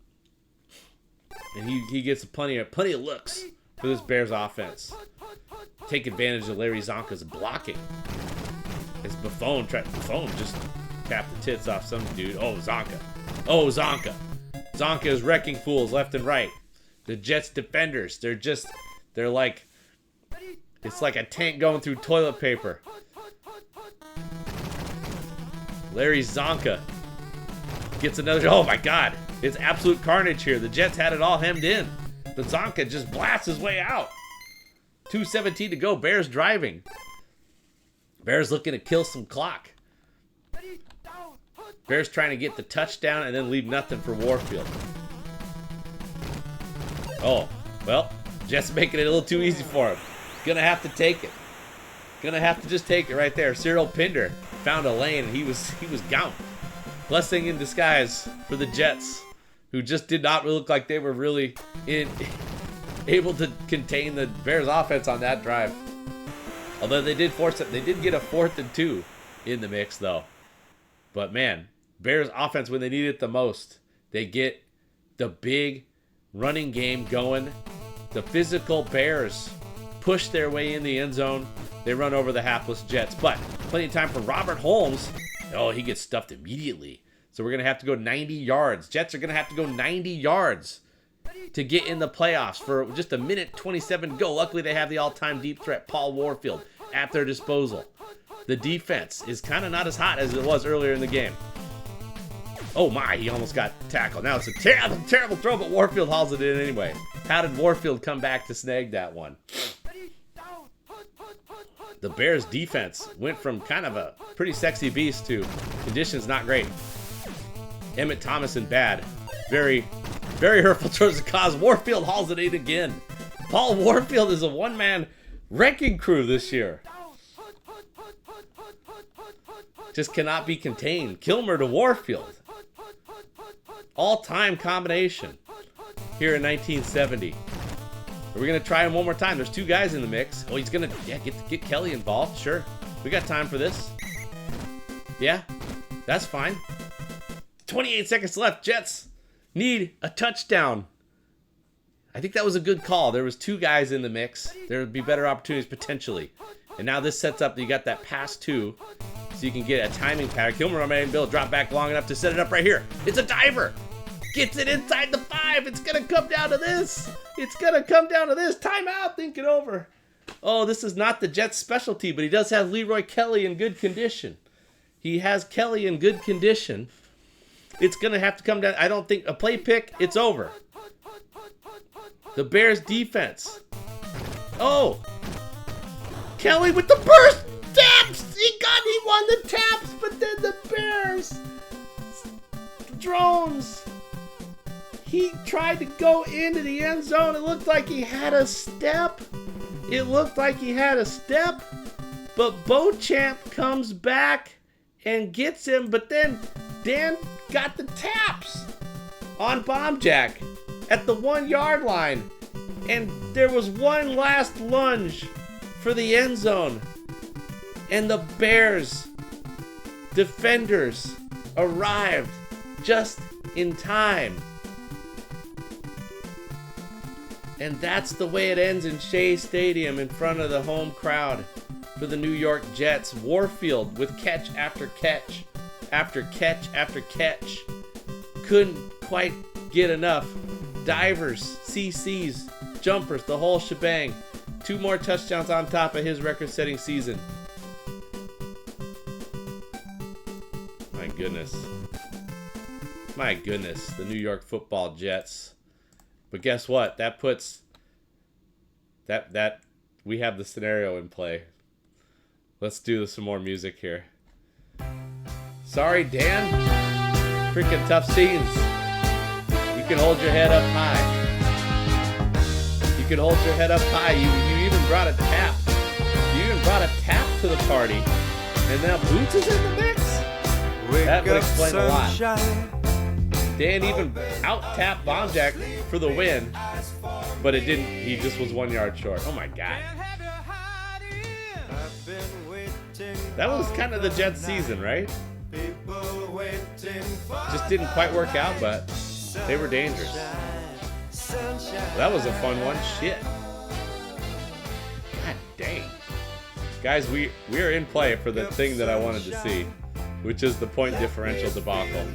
and he gets plenty of looks for this Bears offense. Take advantage of Larry Zonka's blocking. As Buffon just tapped the tits off some dude. Oh, Zonka. Zonka is wrecking fools left and right. The Jets defenders, they're like, it's like a tank going through toilet paper. Larry Zonka gets another, oh my God. It's absolute carnage here. The Jets had it all hemmed in, but Zonka just blasts his way out. 2:17 to go, Bears driving. Bears looking to kill some clock. Bears trying to get the touchdown and then leave nothing for Warfield. Oh, well, Jets making it a little too easy for him. Gonna have to take it. Gonna have to just take it right there. Cyril Pinder found a lane, and he was gone. Blessing in disguise for the Jets, who just did not look like they were really able to contain the Bears offense on that drive. Although they did get a 4th and 2 in the mix, though. But man, Bears offense, when they need it the most, they get the big running game going. The physical Bears push their way in the end zone. They run over the hapless Jets, but plenty of time for Robert Holmes. Oh, he gets stuffed immediately. So we're going to have to go 90 yards. Jets are going to have to go 90 yards to get in the playoffs for just a minute 27 to go. Luckily, they have the all-time deep threat, Paul Warfield, at their disposal. The defense is kind of not as hot as it was earlier in the game. Oh my, he almost got tackled. Now it's a terrible throw, but Warfield hauls it in anyway. How did Warfield come back to snag that one? The Bears defense went from kind of a pretty sexy beast to conditions not great. Emmett Thomas and bad. Very, very hurtful towards the cause. Warfield hauls it in again. Paul Warfield is a one-man wrecking crew this year. Just cannot be contained. Kilmer to Warfield. All-time combination here in 1970. Are we going to try him one more time? There's two guys in the mix. Oh, he's going to get Kelly involved. Sure. We got time for this. Yeah, that's fine. 28 seconds left. Jets need a touchdown. I think that was a good call. There was two guys in the mix. There would be better opportunities potentially. And now this sets up, you got that pass two, so you can get a timing pattern. Kilmer made Bill drop back long enough to set it up right here. It's a diver. Gets it inside the 5. It's going to come down to this. It's going to come down to this. Timeout. Think it over. Oh, this is not the Jets' specialty, but he does have Leroy Kelly in good condition. He has Kelly in good condition. It's going to have to come down. I don't think a play pick, it's over. The Bears defense. Oh. Kelly with the burst. Taps. He won the taps, but then the Bears. Drones. He tried to go into the end zone. It looked like he had a step. But Beauchamp comes back and gets him. But then Dan got the taps on BOMBJACK at the 1-yard line. And there was one last lunge for the end zone. And the Bears defenders arrived just in time. And that's the way it ends in Shea Stadium in front of the home crowd for the New York Jets. Warfield with catch after catch after catch after catch. Couldn't quite get enough. Divers, CCs, jumpers, the whole shebang. 2 more touchdowns on top of his record-setting season. My goodness. My goodness, the New York Football Jets. But guess what? That puts that we have the scenario in play. Let's do some more music here. Sorry, Dan. Freaking tough scenes. You can hold your head up high. You can hold your head up high. You even brought a tap. You even brought a tap to the party. And now Boots is in the mix? That would explain a lot. Dan even out-tapped BOMBJACK for the win, but it didn't. He just was 1 yard short. Oh my God. That was kind of the Jets season, right? Just didn't quite work out, but they were dangerous. That was a fun one. Shit. God dang. Guys, we are in play for the thing that I wanted to see, which is the point differential debacle.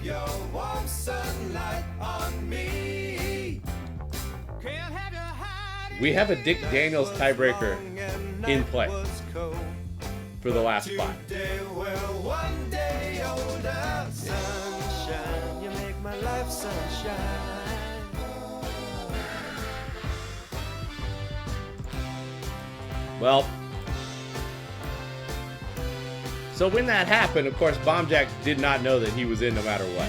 We have a Dick Daniels tiebreaker in play for the last spot. Well, so when that happened, of course, BOMBJACK did not know that he was in no matter what.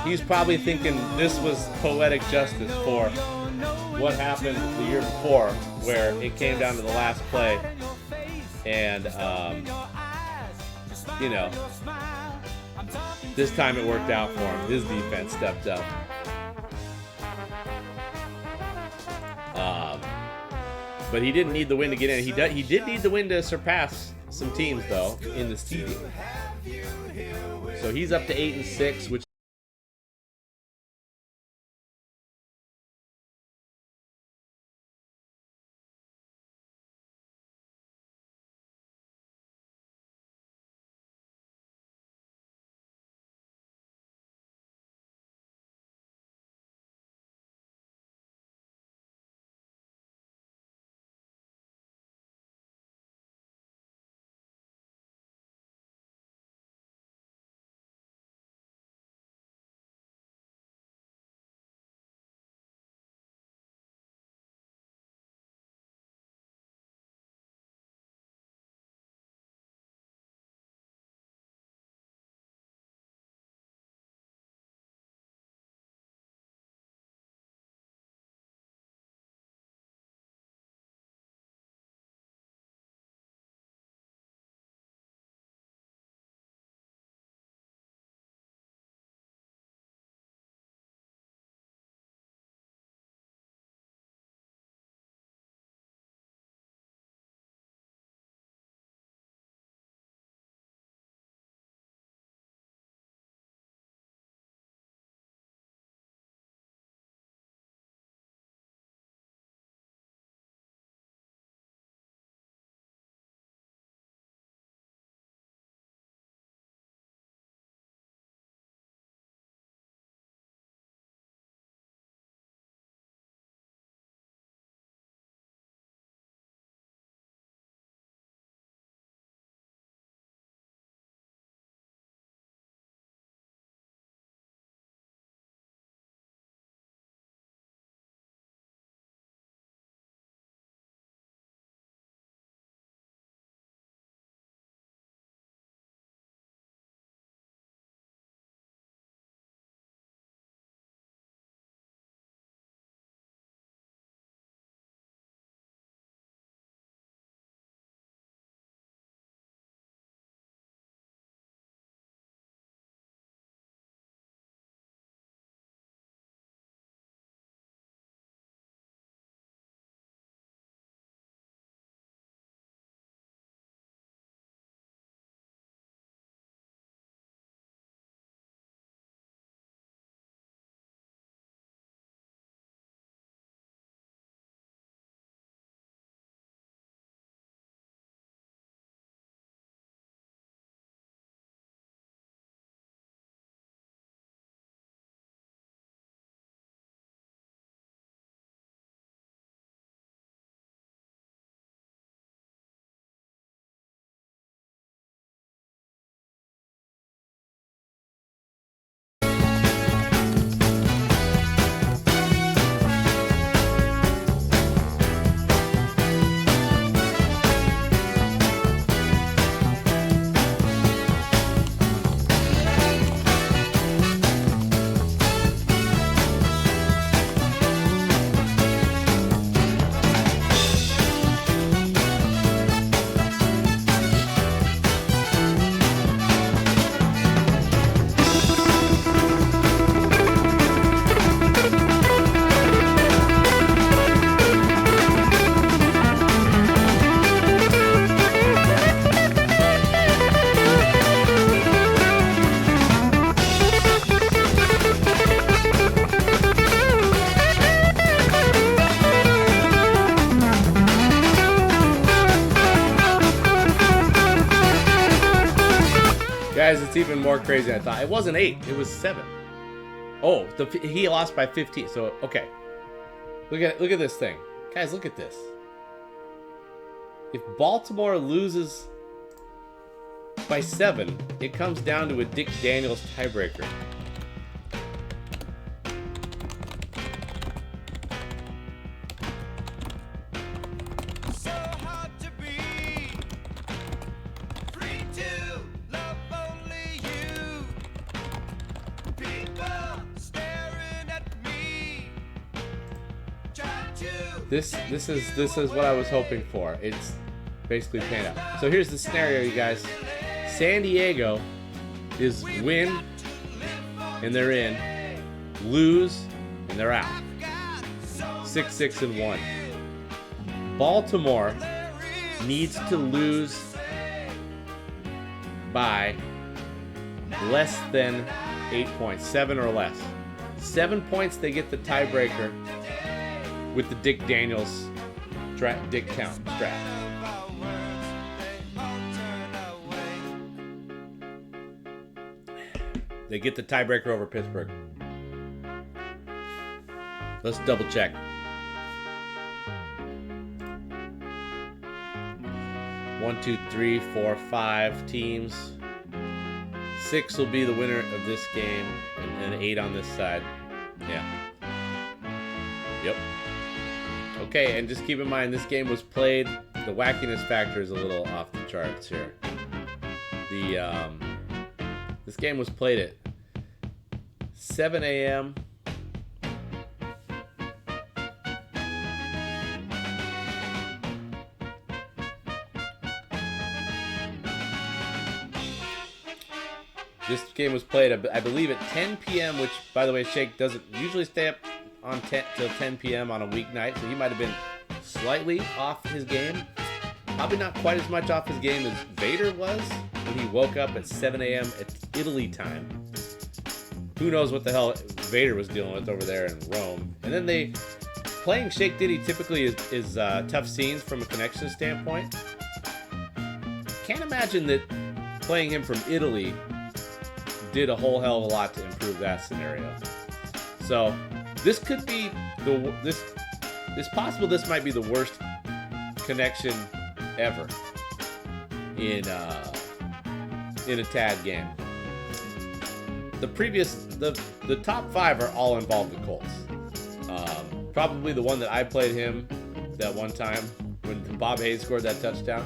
He's probably thinking this was poetic justice for what happened the year before, where it came down to the last play, and you know, this time it worked out for him. His defense stepped up. But he didn't need the win to get in. He did need the win to surpass some teams, though, in the seeding. So he's up to 8-6, which It's even more crazy than I thought. It wasn't 8. It was 7. Oh, he lost by 15. So, okay. Look at this thing. Guys, look at this. If Baltimore loses by 7, it comes down to a Dick Daniels tiebreaker. This is what I was hoping for. It's basically panned out. So here's the scenario, you guys. San Diego is win and they're in, lose and they're out. 6-6-1. Baltimore needs to lose by less than 8 points, 7 or less. 7 points, they get the tiebreaker with the Dick Daniels Dick count strap. They get the tiebreaker over Pittsburgh. Let's double check. One, two, three, 4, 5 teams. 6 will be the winner of this game, and 8 on this side. Yeah. Yep. Okay, and just keep in mind, this game was played. The wackiness factor is a little off the charts here. This game was played at 7 a.m. This game was played, I believe, at 10 p.m., which, by the way, Shake doesn't usually stay up on till 10 p.m. on a weeknight, so he might have been slightly off his game. Probably not quite as much off his game as Vader was when he woke up at 7 a.m. at Italy time. Who knows what the hell Vader was dealing with over there in Rome. And then playing SHAKEDITTY typically is tough scenes from a connection standpoint. Can't imagine that playing him from Italy did a whole hell of a lot to improve that scenario. So this could be it's possible this might be the worst connection ever in a tag game. The top 5 are all involved with Colts. Probably the one that I played him that one time when Bob Hayes scored that touchdown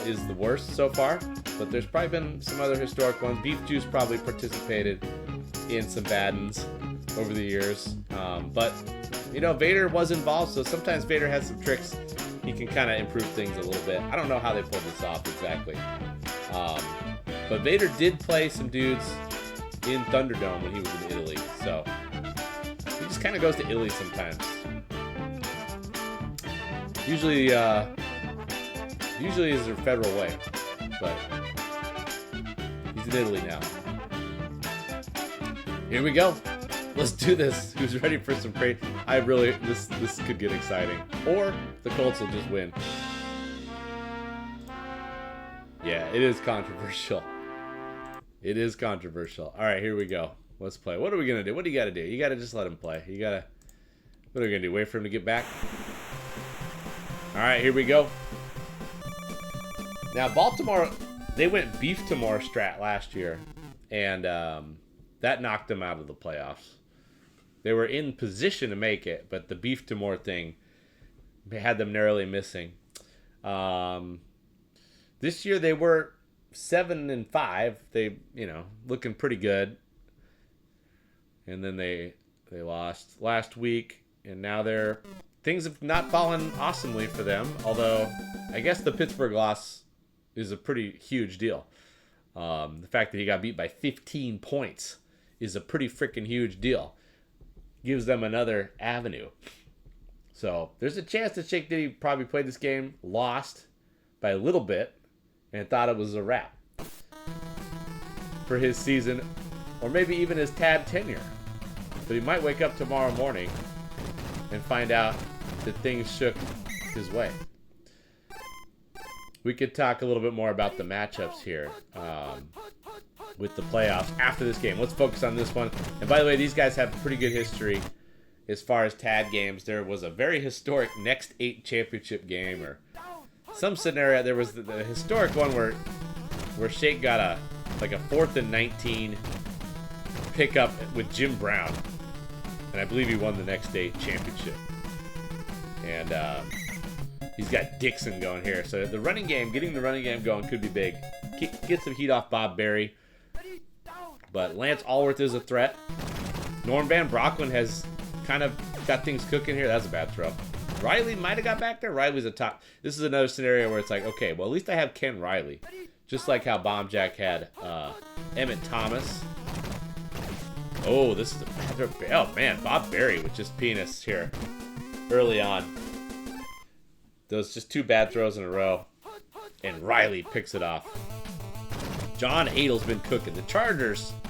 is the worst so far. But there's probably been some other historic ones. Beef Juice probably participated in some bad ones over the years. But, you know, Vader was involved, so sometimes Vader has some tricks. He can kind of improve things a little bit. I don't know how they pulled this off exactly. But Vader did play some dudes in Thunderdome when he was in Italy. So he just kind of goes to Italy sometimes. Usually is their federal way. But he's in Italy now. Here we go. Let's do this. Who's ready for some crazy? This could get exciting. Or the Colts will just win. Yeah, it is controversial. It is controversial. All right, here we go. Let's play. What are we gonna do? What do you gotta do? You gotta just let him play. What are we gonna do? Wait for him to get back? All right, here we go. Now, Baltimore, they went beef to more strat last year, and that knocked them out of the playoffs. They were in position to make it, but the beef to more thing had them narrowly missing. This year they were 7-5. They, looking pretty good. And then they lost last week, and now things have not fallen awesomely for them. Although I guess the Pittsburgh loss is a pretty huge deal. The fact that he got beat by 15 points is a pretty freaking huge deal. Gives them another avenue. So there's a chance that SHAKEDITTY probably played this game, lost by a little bit, and thought it was a wrap for his season, or maybe even his tab tenure. But he might wake up tomorrow morning and find out that things shook his way. We could talk a little bit more about the matchups here. with the playoffs after this game. Let's focus on this one. And by the way, these guys have pretty good history as far as TAD games. There was a very historic next 8 championship game, or some scenario. There was the historic one where Shake got a 4th and 19 pickup with Jim Brown, and I believe he won the next 8 championship. And he's got Dixon going here, so the running game, getting the running game going could be big. Get some heat off Bob Berry, but Lance Allworth is a threat. Norm Van Brocklin has kind of got things cooking here. That's a bad throw. Riley might have got back there. Riley's a top. This is another scenario where it's like, okay, well, at least I have Ken Riley. Just like how BOMBJACK had Emmett Thomas. Oh, this is a bad throw. Oh, man, Bob Berry with just penis here early on. Those just 2 bad throws in a row. And Riley picks it off. John Adel's been cooking. The Chargers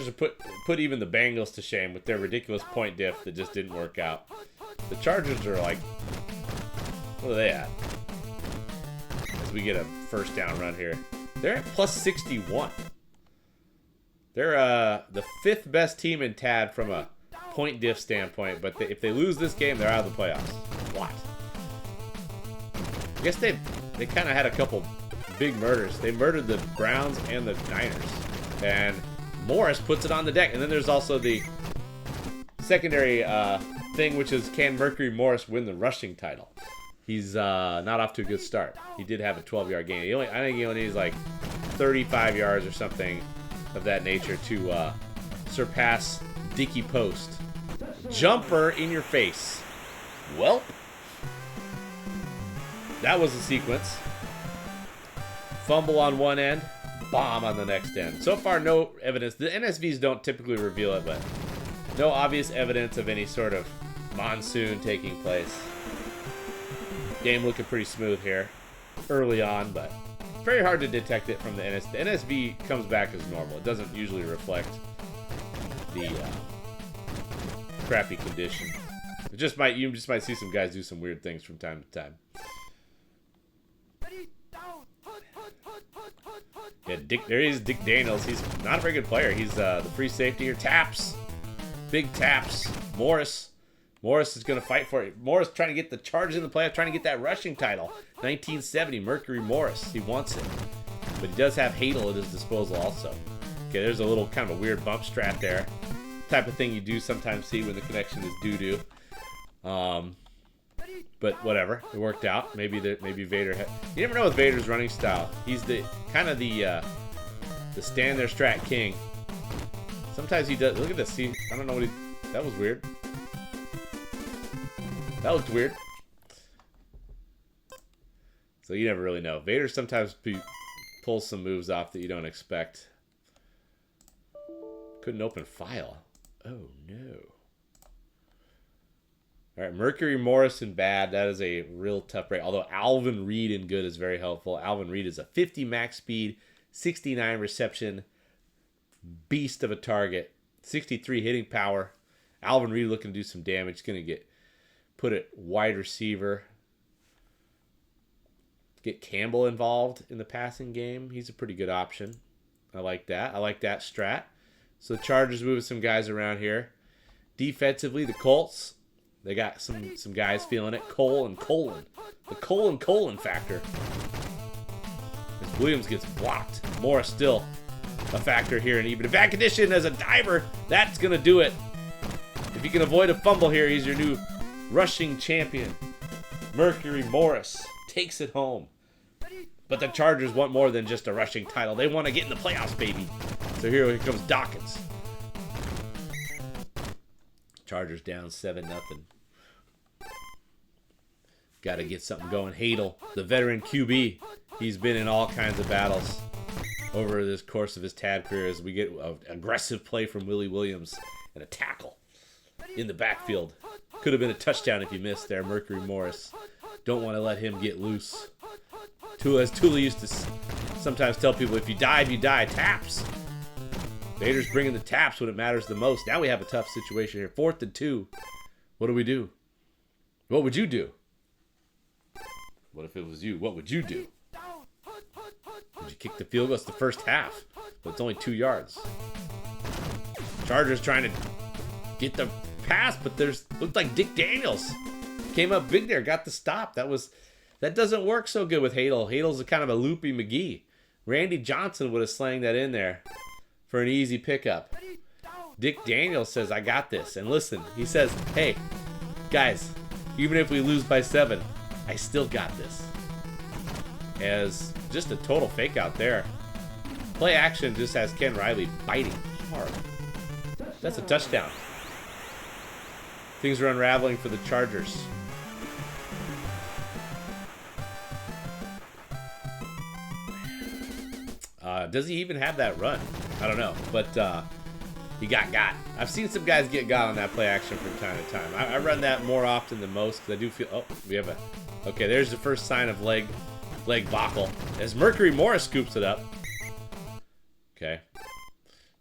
have put even the Bengals to shame with their ridiculous point diff that just didn't work out. The Chargers are like, what are they at? As we get a first down run here. They're at plus 61. They're the 5th best team in TAD from a point diff standpoint, but if they lose this game, they're out of the playoffs. What? I guess they kind of had a couple big murders. They murdered the Browns and the Niners, and Morris puts it on the deck. And then there's also the secondary thing, which is, can Mercury Morris win the rushing title? He's not off to a good start. He did have a 12-yard gain. I think he only needs like 35 yards or something of that nature to surpass Dickie Post. Jumper in your face. Welp. That was the sequence. Fumble on one end, bomb on the next end. So far, no evidence. The NSVs don't typically reveal it, but no obvious evidence of any sort of monsoon taking place. Game looking pretty smooth here early on, but very hard to detect it from the NSV. The NSV comes back as normal. It doesn't usually reflect the crappy condition. You just might see some guys do some weird things from time to time. Yeah, there he is, Dick Daniels. He's not a very good player. He's the free safety here. Taps. Big taps. Morris is going to fight for it. Morris trying to get the Chargers in the playoff, trying to get that rushing title. 1970, Mercury Morris. He wants it. But he does have Hadel at his disposal also. Okay, there's a little kind of a weird bump strat there. Type of thing you do sometimes see when the connection is doo-doo. But whatever, it worked out. Maybe Vader had... You never know with Vader's running style. He's the kind of the stand there strat king. Sometimes he does... Look at this. See, I don't know what he... That was weird. That looked weird. So you never really know. Vader sometimes pulls some moves off that you don't expect. Couldn't open file. Oh, no. All right, Mercury Morris in bad. That is a real tough break. Although Alvin Reed in good is very helpful. Alvin Reed is a 50 max speed, 69 reception, beast of a target, 63 hitting power. Alvin Reed looking to do some damage. Going to put it wide receiver. Get Campbell involved in the passing game. He's a pretty good option. I like that. I like that strat. So the Chargers moving some guys around here. Defensively, the Colts. They got some guys feeling it. Cole and Colon. The Colon factor. As Williams gets blocked. Morris still a factor here. And even in bad condition as a diver, that's going to do it. If you can avoid a fumble here, he's your new rushing champion. Mercury Morris takes it home. But the Chargers want more than just a rushing title. They want to get in the playoffs, baby. So here comes Dawkins. Chargers down 7-0. Got to get something going. Hadel, the veteran QB. He's been in all kinds of battles over this course of his TAD career as we get an aggressive play from Willie Williams and a tackle in the backfield. Could have been a touchdown if you missed there, Mercury Morris. Don't want to let him get loose. As Tula used to sometimes tell people, if you dive, you die. Taps. Vader's bringing the taps when it matters the most. Now we have a tough situation here. 4th and 2. What do we do? What would you do? What if it was you? What would you do? kick the field goal. It's the first half, but it's only 2 yards. Chargers trying to get the pass, but looked like Dick Daniels came up big there, got the stop. That doesn't work so good with Hadel. Hadel's a kind of a loopy McGee. Randy Johnson would have slanged that in there for an easy pickup. Dick Daniels says, I got this. And listen, he says, hey, guys, even if we lose by 7, I still got this. As just a total fake out there. Play action just has Ken Riley biting hard. That's a touchdown. Things are unraveling for the Chargers. Does he even have that run? I don't know, but he got. I've seen some guys get got on that play action from time to time. I run that more often than most because I do feel. Oh, we have a. Okay, there's the first sign of leg buckle as Mercury Morris scoops it up. Okay,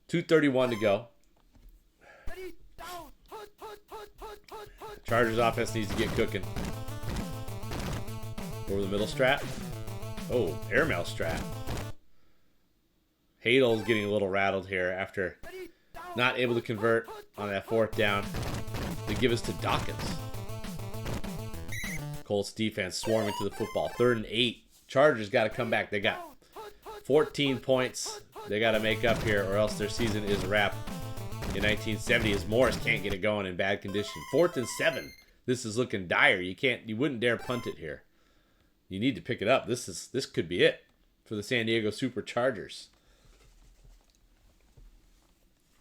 2:31 to go. Chargers offense needs to get cooking. Over the middle strat. Oh, airmail strat. Hadel's getting a little rattled here after not able to convert on that 4th down. They give us to Dawkins. Colts defense swarming to the football. 3rd and 8. Chargers got to come back. They got 14 points they got to make up here or else their season is a wrap. In 1970 as Morris can't get it going in bad condition. 4th and 7. This is looking dire. You wouldn't dare punt it here. You need to pick it up. This could be it for the San Diego Superchargers.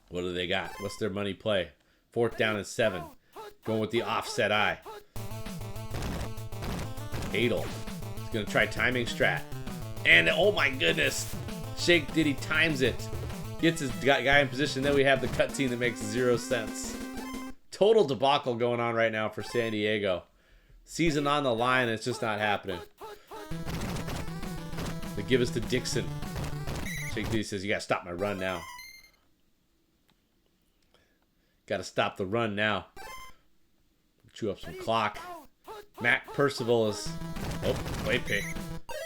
What do they got? What's their money play? 4th down and 7. Going with the offset eye. Hadel is going to try timing strat. And oh my goodness. SHAKEDITTY times it. Gets his guy in position. Then we have the cutscene that makes 0 sense. Total debacle going on right now for San Diego. Season on the line. It's just not happening. They give us to Dixon. SHAKEDITTY says, you got to stop my run now. Got to stop the run now. Chew up some clock. Mac Percival is... Oh, play pick.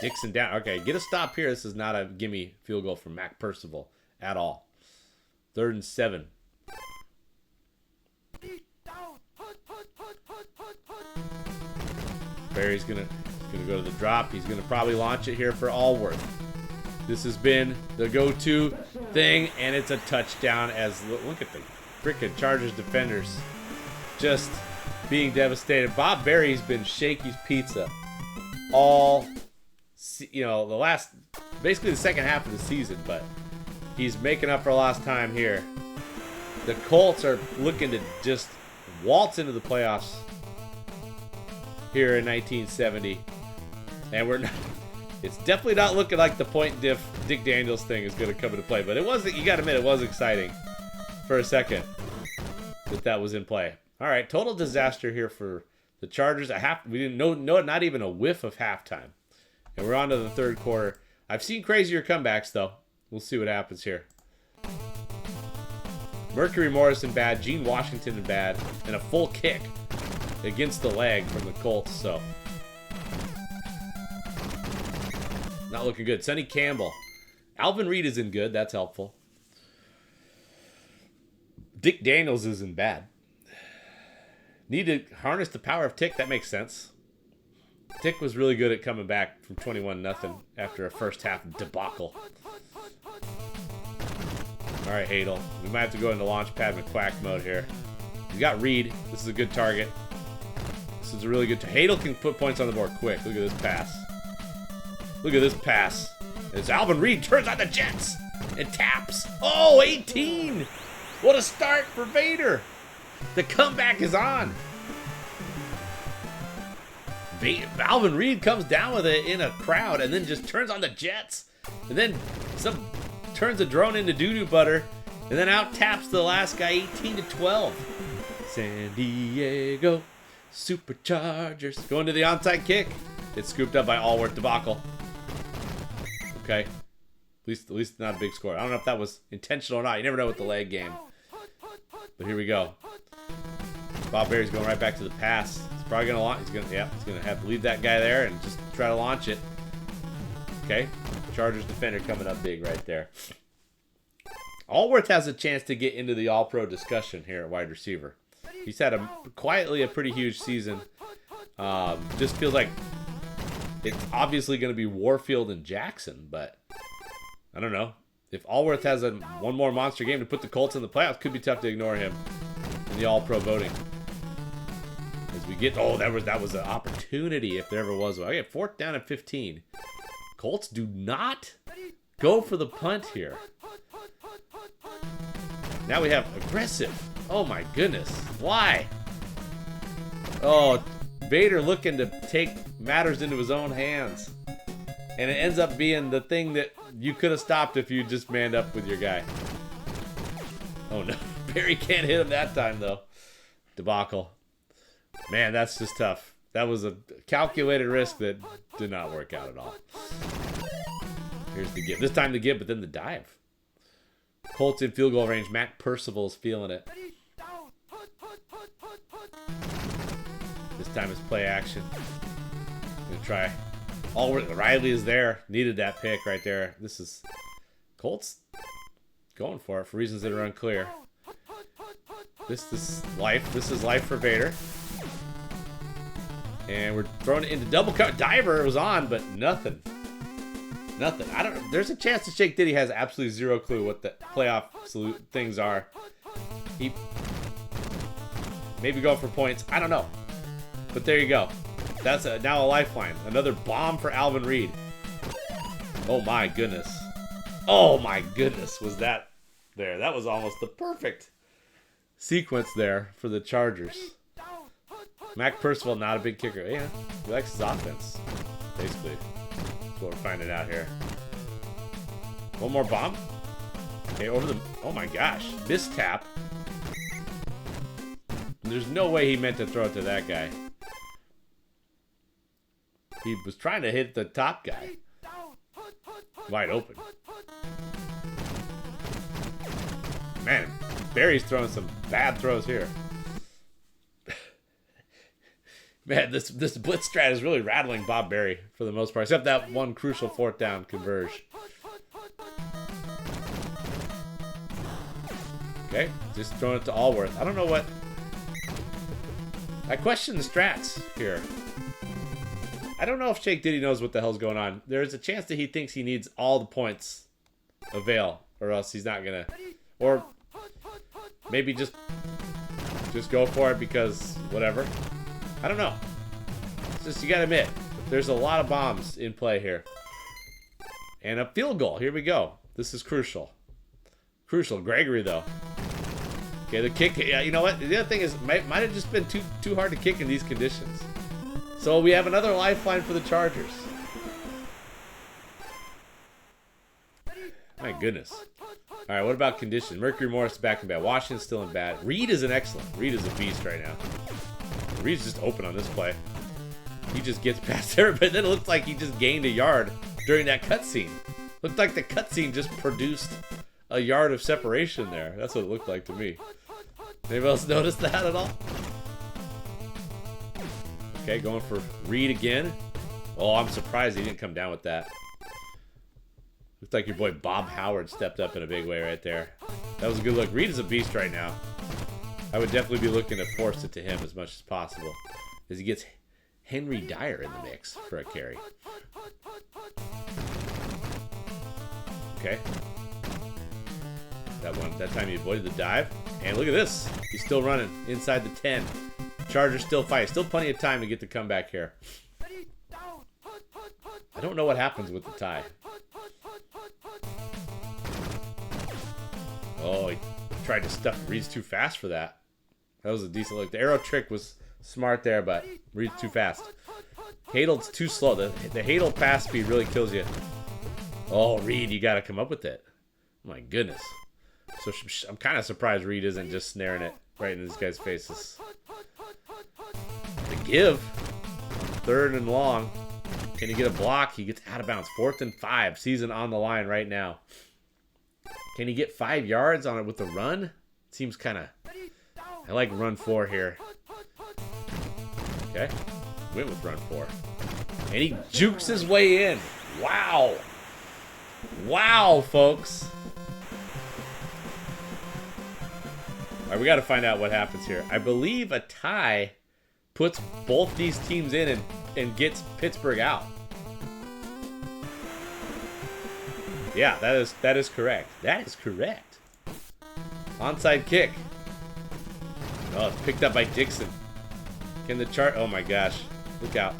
Dixon down. Okay, get a stop here. This is not a gimme field goal from Mac Percival at all. 3rd and 7. Barry's gonna go to the drop. He's gonna probably launch it here for Allworth. This has been the go-to thing, and it's a touchdown. As look at the freaking Chargers defenders just being devastated. Bob Berry's been Shakey's pizza all, basically the second half of the season, but he's making up for lost time here. The Colts are looking to just waltz into the playoffs here in 1970, and it's definitely not looking like the point diff Dick Daniels thing is going to come into play, but you got to admit, it was exciting for a second that was in play. All right, total disaster here for the Chargers. We didn't know, not even a whiff of halftime. And we're on to the 3rd quarter. I've seen crazier comebacks, though. We'll see what happens here. Mercury Morrison bad, Gene Washington bad, and a full kick against the leg from the Colts, so. Not looking good. Sonny Campbell. Alvin Reed isn't good. That's helpful. Dick Daniels isn't bad. Need to harness the power of Tick. That makes sense. Tick was really good at coming back from 21-0 after a first half debacle. All right, Hadel. We might have to go into Launchpad McQuack mode here. We got Reed. This is a good target. This is a really good... Hadel can put points on the board quick. Look at this pass. Look at this pass. It's Alvin Reed turns on the Jets and taps. Oh, 18. What a start for Vader. The comeback is on. Alvin Reed comes down with it in a crowd and then just turns on the Jets. And then turns a drone into doo-doo butter. And then out taps the last guy 18-12. San Diego Superchargers. Going to the onside kick. It's scooped up by Allworth debacle. Okay. At least not a big score. I don't know if that was intentional or not. You never know with the leg game. But here we go. Bob Berry's going right back to the pass. He's probably gonna launch. He's gonna have to leave that guy there and just try to launch it. Okay. Chargers defender coming up big right there. Allworth has a chance to get into the All-Pro discussion here at wide receiver. He's had quietly a pretty huge season. Just feels like it's obviously going to be Warfield and Jackson, but I don't know. If Allworth has one more monster game to put the Colts in the playoffs, could be tough to ignore him in the All-Pro voting. As we get, that was an opportunity if there ever was one. Okay, 4th down and 15. Colts do not go for the punt here. Now we have aggressive. Oh my goodness. Why? Oh, Vader looking to take matters into his own hands. And it ends up being the thing that you could have stopped if you just manned up with your guy. Oh no. Barry can't hit him that time though. Debacle. Man, that's just tough. That was a calculated risk that did not work out at all. Here's the give. This time the give, but then the dive. Colts in field goal range. Matt Percival's feeling it. This time it's play action. Gonna try. Riley is there. Needed that pick right there. This is Colts going for it for reasons that are unclear. This is life. This is life for Vader. And we're throwing it into double cut. Diver was on, but nothing. Nothing. I don't know. There's a chance that SHAKEDITTY has absolutely zero clue what the playoff things are. He maybe go for points. I don't know. But there you go. That's now a lifeline. Another bomb for Alvin Reed. Oh my goodness. Oh my goodness. Was that there? That was almost the perfect sequence there for the Chargers. Mac Percival, not a big kicker. Yeah, he likes his offense, basically. That's what we're finding out here. One more bomb. Okay, over the... Oh my gosh. Mistap. There's no way he meant to throw it to that guy. He was trying to hit the top guy. Wide open. Man, Barry's throwing some bad throws here. Man, this blitz strat is really rattling Bob Barry for the most part, except that one crucial 4th down converge. Okay, just throwing it to Allworth. I don't know what... I question the strats here. I don't know if SHAKEDITTY knows what the hell's going on. There's a chance that he thinks he needs all the points avail, or else he's not gonna... Or maybe just go for it because whatever. I don't know. It's just, you gotta admit, there's a lot of bombs in play here. And a field goal. Here we go. This is crucial. Crucial. Gregory, though. Okay, the kick. Yeah, you know what? The other thing is, might have just been too hard to kick in these conditions. So we have another lifeline for the Chargers. My goodness. All right, what about condition? Mercury Morris back in bad. Washington's still in bad. Reed is an excellent. Reed is a beast right now. Reed's just open on this play. He just gets past everybody. Then it looks like he just gained a yard during that cutscene. Looked like the cutscene just produced a yard of separation there. That's what it looked like to me. Anybody else notice that at all? Okay, going for Reed again. Oh, I'm surprised he didn't come down with that. Looks like your boy Bob Howard stepped up in a big way right there. That was a good look. Reed is a beast right now. I would definitely be looking to force it to him as much as possible, as he gets Henry Dyer in the mix for a carry. Okay. That time he avoided the dive. And look at this. He's still running inside the 10. Chargers still fighting. Still plenty of time to get the comeback here. I don't know what happens with the tie. Oh, he tried to stuff Reed's too fast for that. That was a decent look. The arrow trick was smart there, but Reed's too fast. Hadel's too slow. The Hadel pass speed really kills you. Oh, Reed, you got to come up with it. Oh my goodness. So I'm kind of surprised Reed isn't just snaring it right in this guy's faces. The give. 3rd and long. Can he get a block? He gets out of bounds. 4th and 5. Season on the line right now. Can he get 5 yards on it with the run? Seems kind of... I like run 4 here. Okay. Went with run 4. And he jukes his way in. Wow. Wow, folks. All right, we got to find out what happens here. I believe a tie puts both these teams in and gets Pittsburgh out. Yeah, that is correct. That is correct. Onside kick. Oh, it's picked up by Dixon. Can the chart? Oh my gosh. Look out.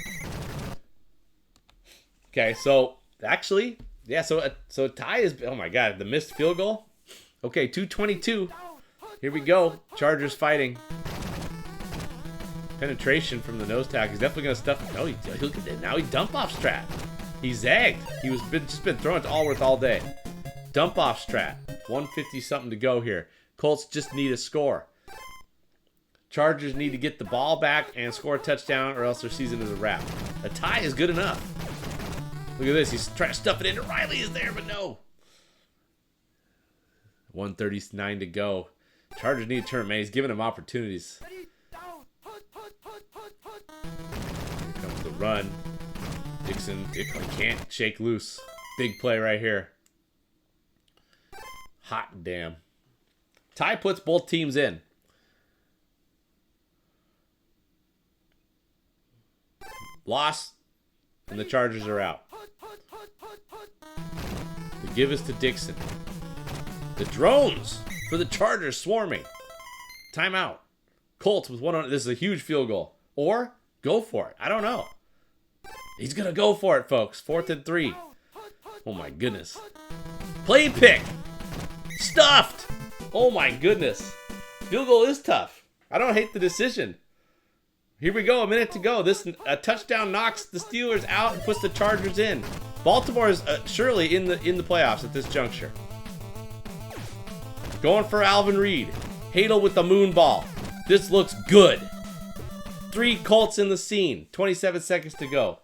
Okay, so actually, yeah, so a tie is, oh my god, the missed field goal. Okay, 2:22. Here we go. Chargers fighting. Penetration from the nose tackle. He's definitely gonna stuff. No, look at that. Now he dump off strat. He zagged. He was just been throwing to Allworth all day. Dump off strat. 150 something to go here. Colts just need a score. Chargers need to get the ball back and score a touchdown, or else their season is a wrap. A tie is good enough. Look at this. He's trying to stuff it in. Riley is there, but no. 1:39 to go. Chargers need to turn, man. He's giving them opportunities. Here comes the run. Dixon can't shake loose. Big play right here. Hot damn. Tie puts both teams in. Loss, and the Chargers are out. The give is to Dixon. The drones for the Chargers swarming. Timeout. Colts with one on. This is a huge field goal. Or go for it. I don't know. He's going to go for it, folks. 4th and 3. Oh, my goodness. Play pick. Stuffed. Oh, my goodness. Field goal is tough. I don't hate the decision. Here we go. A minute to go. A touchdown knocks the Steelers out and puts the Chargers in. Baltimore is surely in the playoffs at this juncture. Going for Alvin Reed. Hadel with the moon ball. This looks good. 3 Colts in the scene. 27 seconds to go.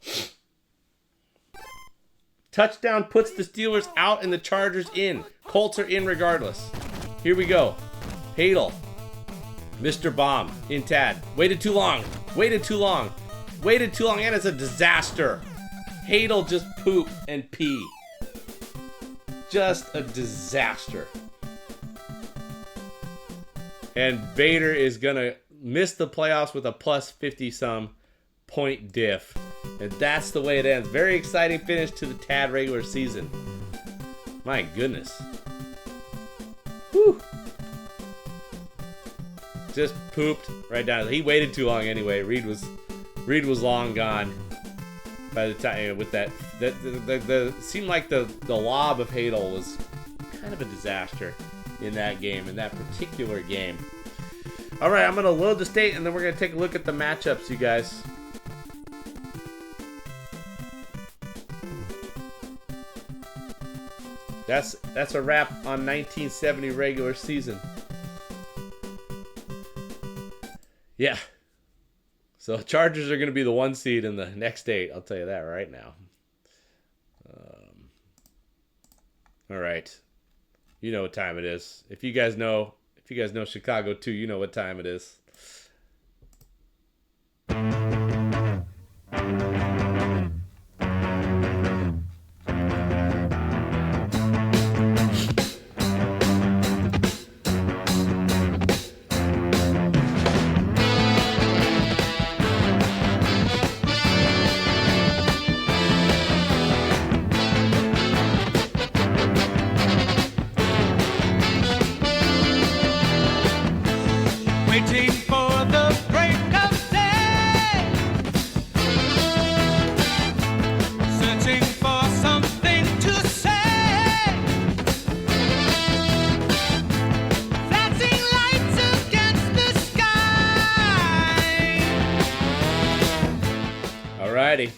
Touchdown puts the Steelers out and the Chargers in. Colts are in regardless. Here we go. Hadel. Mr. Bomb in Tad. Waited too long. Waited too long. Waited too long, and it's a disaster. Hadel just poop and pee. Just a disaster. And Vader is going to miss the playoffs with a plus 50-some point diff. And that's the way it ends. Very exciting finish to the Tad regular season. My goodness. Whew. Just pooped right down. He waited too long anyway. Reed was long gone by the time with that. Seemed like the lob of Hadel was kind of a disaster in that game, in that particular game. All right, I'm gonna load the state and then we're gonna take a look at the matchups, you guys. That's a wrap on 1970 regular season. Yeah. So Chargers are going to be the 1 seed in the next 8. I'll tell you that right now. All right. You know what time it is. If you guys know Chicago too, you know what time it is. Waiting for the break of day, searching for something to say, flashing lights against the sky. Alrighty.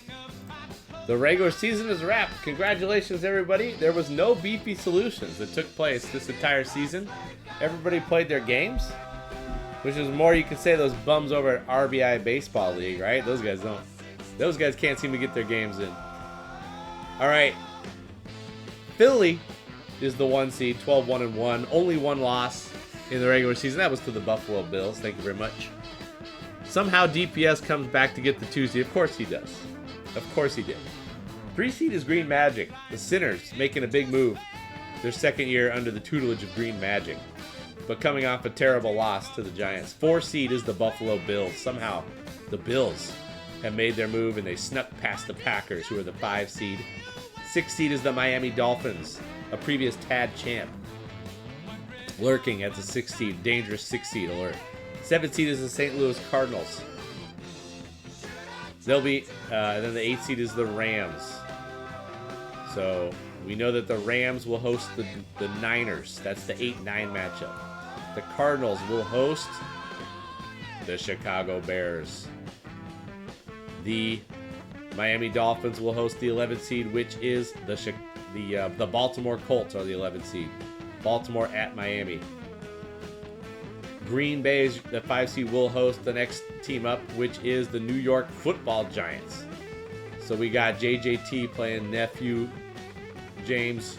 The regular season is wrapped. Congratulations, everybody. There was no beefy solutions that took place this entire season. Everybody played their games. Which is more, you could say, those bums over at RBI Baseball League, right? Those guys don't. Those guys can't seem to get their games in. All right. Philly is the 1 seed, 12-1-1. Only 1 loss in the regular season. That was to the Buffalo Bills. Thank you very much. Somehow DPS comes back to get the 2 seed. Of course he does. Of course he did. 3 seed is Green Magic. The Sinners making a big move. Their second year under the tutelage of Green Magic, but coming off a terrible loss to the Giants. 4 seed is the Buffalo Bills. Somehow, the Bills have made their move and they snuck past the Packers, who are the 5 seed. 6 seed is the Miami Dolphins, a previous TAD champ, lurking at the 6 seed, dangerous 6 seed alert. 7 seed is the St. Louis Cardinals. They'll be, then the 8 seed is the Rams. So we know that the Rams will host the Niners. That's the 8-9 matchup. The Cardinals will host the Chicago Bears. The Miami Dolphins will host the 11th seed, which is the Baltimore Colts are the 11th seed. Baltimore at Miami. Green Bay, the 5 seed, will host the next team up, which is the New York Football Giants. So we got JJT playing nephew James.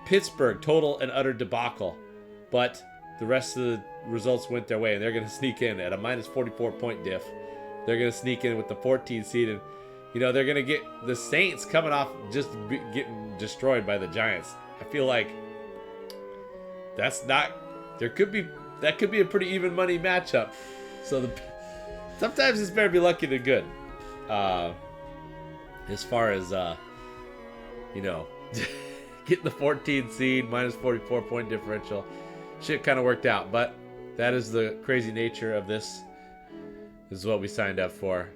Pittsburgh, total and utter debacle. But the rest of the results went their way, and they're going to sneak in at a minus 44-point diff. They're going to sneak in with the 14th seed, and they're going to get the Saints coming off just getting destroyed by the Giants. I feel like that could be a pretty even money matchup. So sometimes it's better to be lucky than good. As far as getting the 14th seed, minus 44-point differential, shit kind of worked out. But that is the crazy nature of this. This is what we signed up for.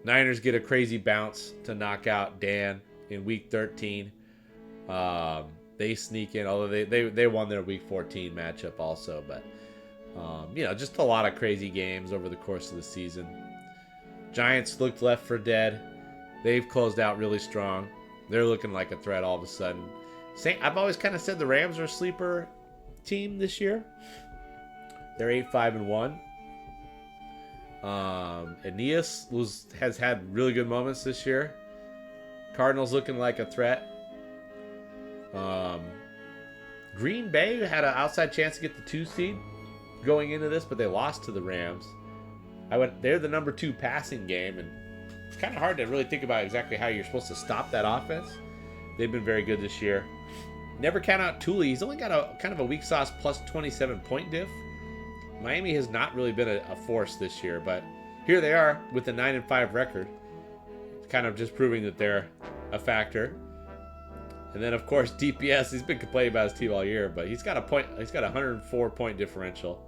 Niners get a crazy bounce to knock out Dan in week 13. They sneak in, although they won their week 14 matchup also. But just a lot of crazy games over the course of the season. Giants looked left for dead. They've closed out really strong. They're looking like a threat all of a sudden. I've always kind of said the Rams are a sleeper team this year. They're 8-5-1. Aeneas has had really good moments this year. Cardinals looking like a threat. Green Bay had an outside chance to get the 2 seed going into this, but they lost to the Rams. They're the number 2 passing game, and it's kind of hard to really think about exactly how you're supposed to stop that offense. They've been very good this year. Never count out Thule. He's only got a kind of a weak sauce plus 27 point diff. Miami has not really been a force this year, but here they are with a 9-5 record. Kind of just proving that they're a factor. And then of course DPS, he's been complaining about his team all year, but he's got a 104 point differential.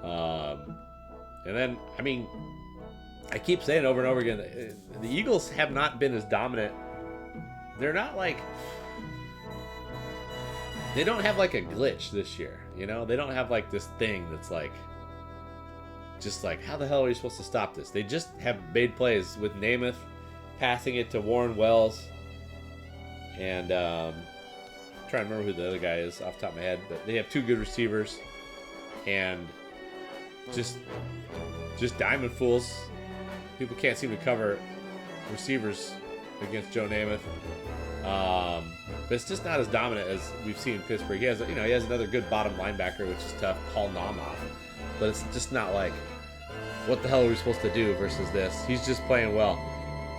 And then, I mean, I keep saying it over and over again, the Eagles have not been as dominant. They're not like, they don't have like a glitch this year, you know? They don't have like this thing that's like, just like, how the hell are you supposed to stop this? They just have made plays with Namath passing it to Warren Wells. And I'm trying to remember who the other guy is off the top of my head, but they have 2 good receivers. And just diamond fools. People can't seem to cover receivers against Joe Namath. But it's just not as dominant as we've seen in Pittsburgh. He has another good bottom linebacker, which is tough, Paul Namoff. But it's just not like, what the hell are we supposed to do versus this? He's just playing well.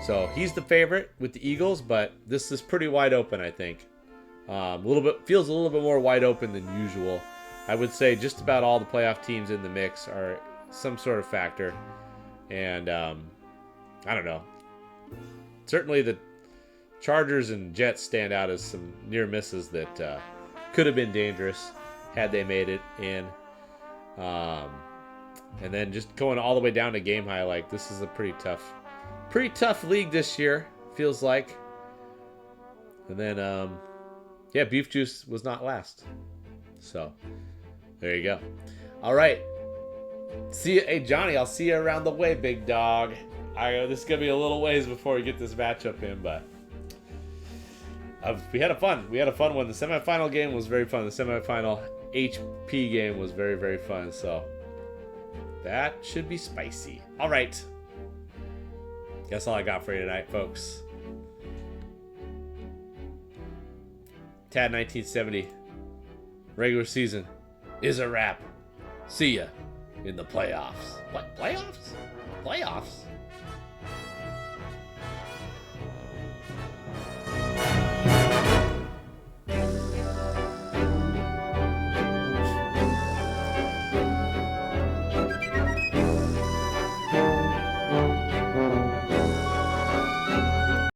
So he's the favorite with the Eagles, but this is pretty wide open, I think. Feels a little bit more wide open than usual. I would say just about all the playoff teams in the mix are some sort of factor. And I don't know. Certainly the Chargers and Jets stand out as some near misses that could have been dangerous had they made it in. And then just going all the way down to game high, like this is a pretty tough league this year, feels like. And then, Beef Juice was not last. So, there you go. All right. See you. Hey, Johnny, I'll see you around the way, big dog. This is going to be a little ways before we get this matchup in, but we had a fun one. The semifinal game was very fun. The semifinal HP game was very, very fun. So, that should be spicy. All right. That's all I got for you tonight, folks. TAD 1970 regular season is a wrap. See ya in the playoffs. What, playoffs? Playoffs?